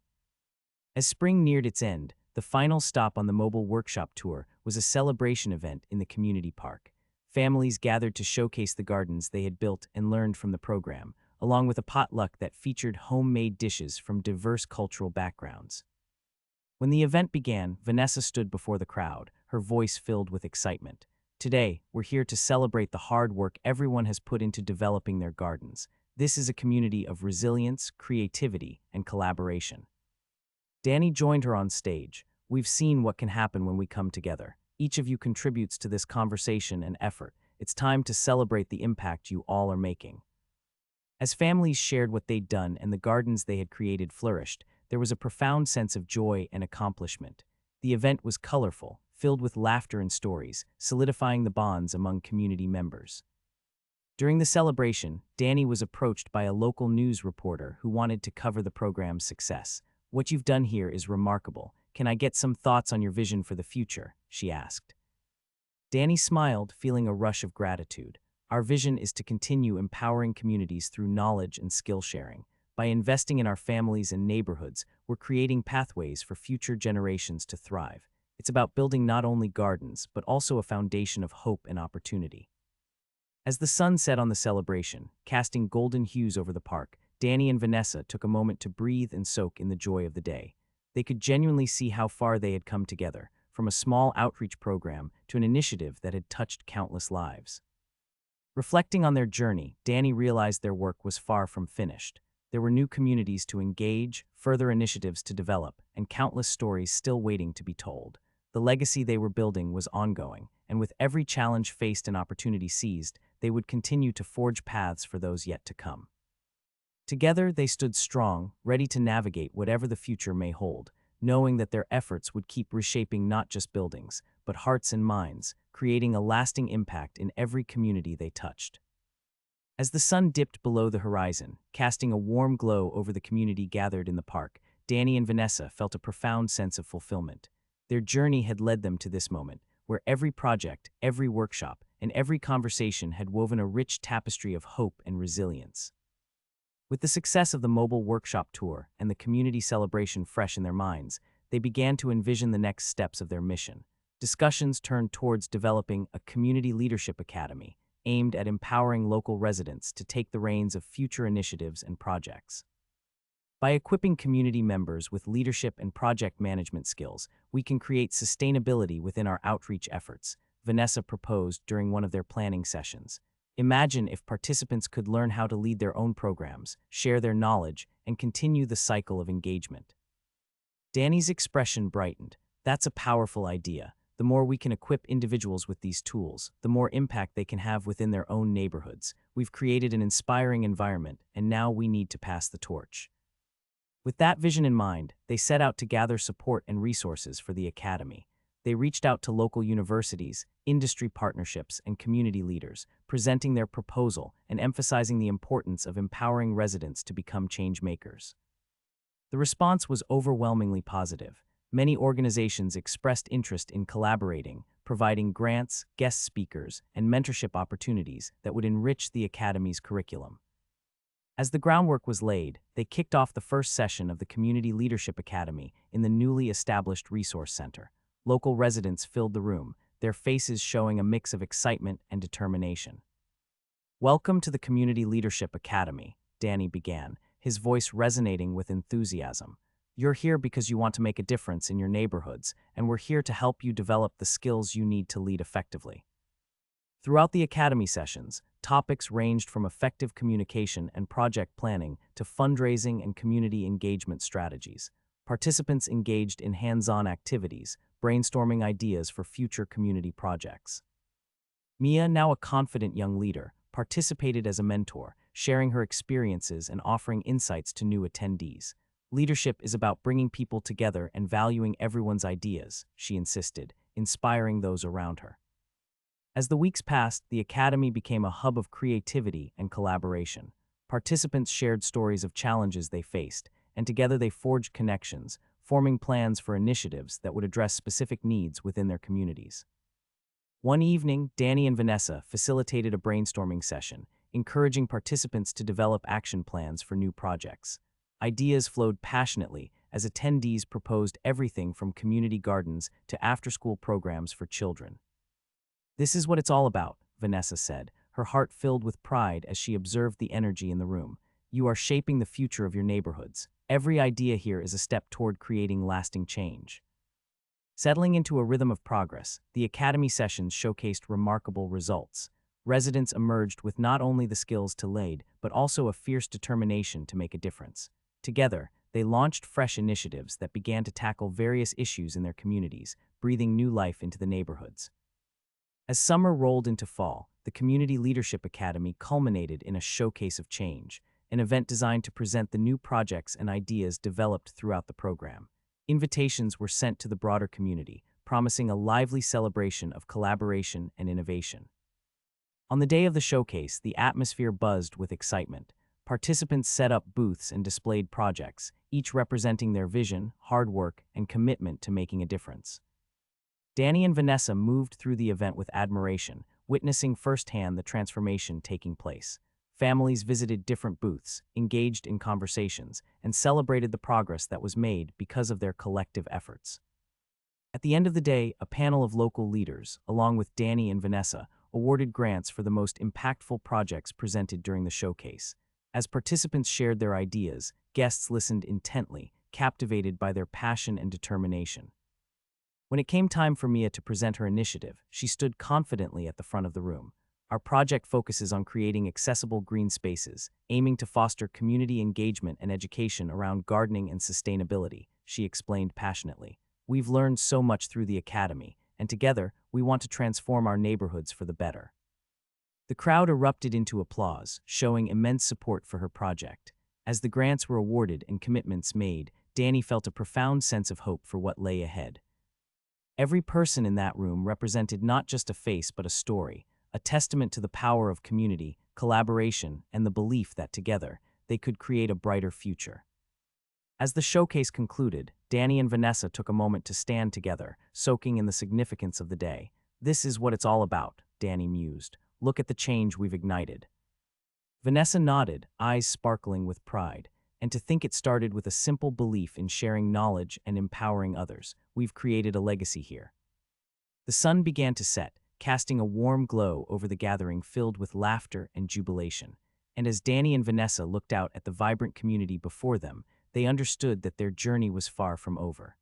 As spring neared its end, the final stop on the mobile workshop tour was a celebration event in the community park. Families gathered to showcase the gardens they had built and learned from the program, along with a potluck that featured homemade dishes from diverse cultural backgrounds. When the event began, Vanessa stood before the crowd, her voice filled with excitement. "Today, we're here to celebrate the hard work everyone has put into developing their gardens. This is a community of resilience, creativity, and collaboration." Danny joined her on stage. "We've seen what can happen when we come together. Each of you contributes to this conversation and effort. It's time to celebrate the impact you all are making." As families shared what they'd done and the gardens they had created flourished, there was a profound sense of joy and accomplishment. The event was colorful, filled with laughter and stories, solidifying the bonds among community members. During the celebration, Danny was approached by a local news reporter who wanted to cover the program's success. "What you've done here is remarkable. Can I get some thoughts on your vision for the future?" she asked. Danny smiled, feeling a rush of gratitude. "Our vision is to continue empowering communities through knowledge and skill sharing. By investing in our families and neighborhoods, we're creating pathways for future generations to thrive. It's about building not only gardens, but also a foundation of hope and opportunity." As the sun set on the celebration, casting golden hues over the park, Danny and Vanessa took a moment to breathe and soak in the joy of the day. They could genuinely see how far they had come together, from a small outreach program to an initiative that had touched countless lives. Reflecting on their journey, Danny realized their work was far from finished. There were new communities to engage, further initiatives to develop, and countless stories still waiting to be told. The legacy they were building was ongoing, and with every challenge faced and opportunity seized, they would continue to forge paths for those yet to come. Together, they stood strong, ready to navigate whatever the future may hold, knowing that their efforts would keep reshaping not just buildings, but hearts and minds, creating a lasting impact in every community they touched. As the sun dipped below the horizon, casting a warm glow over the community gathered in the park, Danny and Vanessa felt a profound sense of fulfillment. Their journey had led them to this moment, where every project, every workshop, and every conversation had woven a rich tapestry of hope and resilience. With the success of the mobile workshop tour and the community celebration fresh in their minds, they began to envision the next steps of their mission. Discussions turned towards developing a community leadership academy, aimed at empowering local residents to take the reins of future initiatives and projects. By equipping community members with leadership and project management skills, we can create sustainability within our outreach efforts, Vanessa proposed during one of their planning sessions. Imagine if participants could learn how to lead their own programs, share their knowledge, and continue the cycle of engagement. Danny's expression brightened. "That's a powerful idea. The more we can equip individuals with these tools, the more impact they can have within their own neighborhoods. We've created an inspiring environment, and now we need to pass the torch." With that vision in mind, they set out to gather support and resources for the academy. They reached out to local universities, industry partnerships, and community leaders, presenting their proposal and emphasizing the importance of empowering residents to become change makers. The response was overwhelmingly positive. Many organizations expressed interest in collaborating, providing grants, guest speakers, and mentorship opportunities that would enrich the Academy's curriculum. As the groundwork was laid, they kicked off the first session of the Community Leadership Academy in the newly established Resource Center. Local residents filled the room, their faces showing a mix of excitement and determination. "Welcome to the Community Leadership Academy," Danny began, his voice resonating with enthusiasm. "You're here because you want to make a difference in your neighborhoods, and we're here to help you develop the skills you need to lead effectively." Throughout the Academy sessions, topics ranged from effective communication and project planning to fundraising and community engagement strategies. Participants engaged in hands-on activities, brainstorming ideas for future community projects. Mia, now a confident young leader, participated as a mentor, sharing her experiences and offering insights to new attendees. "Leadership is about bringing people together and valuing everyone's ideas," she insisted, inspiring those around her. As the weeks passed, the Academy became a hub of creativity and collaboration. Participants shared stories of challenges they faced, and together they forged connections, forming plans for initiatives that would address specific needs within their communities. One evening, Danny and Vanessa facilitated a brainstorming session, encouraging participants to develop action plans for new projects. Ideas flowed passionately as attendees proposed everything from community gardens to after-school programs for children. "This is what it's all about," Vanessa said, her heart filled with pride as she observed the energy in the room. "You are shaping the future of your neighborhoods. Every idea here is a step toward creating lasting change." Settling into a rhythm of progress, the Academy sessions showcased remarkable results. Residents emerged with not only the skills to lead, but also a fierce determination to make a difference. Together, they launched fresh initiatives that began to tackle various issues in their communities, breathing new life into the neighborhoods. As summer rolled into fall, the Community Leadership Academy culminated in a showcase of change, an event designed to present the new projects and ideas developed throughout the program. Invitations were sent to the broader community, promising a lively celebration of collaboration and innovation. On the day of the showcase, the atmosphere buzzed with excitement. Participants set up booths and displayed projects, each representing their vision, hard work, and commitment to making a difference. Danny and Vanessa moved through the event with admiration, witnessing firsthand the transformation taking place. Families visited different booths, engaged in conversations, and celebrated the progress that was made because of their collective efforts. At the end of the day, a panel of local leaders, along with Danny and Vanessa, awarded grants for the most impactful projects presented during the showcase. As participants shared their ideas, guests listened intently, captivated by their passion and determination. When it came time for Mia to present her initiative, she stood confidently at the front of the room. "Our project focuses on creating accessible green spaces, aiming to foster community engagement and education around gardening and sustainability," she explained passionately. "We've learned so much through the Academy, and together, we want to transform our neighborhoods for the better." The crowd erupted into applause, showing immense support for her project. As the grants were awarded and commitments made, Danny felt a profound sense of hope for what lay ahead. Every person in that room represented not just a face but a story, a testament to the power of community, collaboration, and the belief that together, they could create a brighter future. As the showcase concluded, Danny and Vanessa took a moment to stand together, soaking in the significance of the day. "This is what it's all about," Danny mused. "Look at the change we've ignited." Vanessa nodded, eyes sparkling with pride. "And to think it started with a simple belief in sharing knowledge and empowering others. We've created a legacy here." The sun began to set, casting a warm glow over the gathering filled with laughter and jubilation. And as Danny and Vanessa looked out at the vibrant community before them, they understood that their journey was far from over.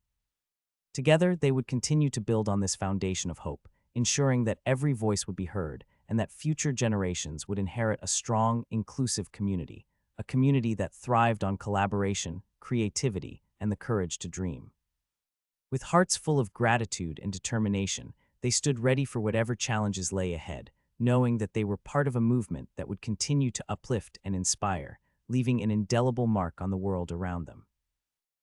Together, they would continue to build on this foundation of hope, ensuring that every voice would be heard and that future generations would inherit a strong, inclusive community, a community that thrived on collaboration, creativity, and the courage to dream. With hearts full of gratitude and determination, they stood ready for whatever challenges lay ahead, knowing that they were part of a movement that would continue to uplift and inspire, leaving an indelible mark on the world around them.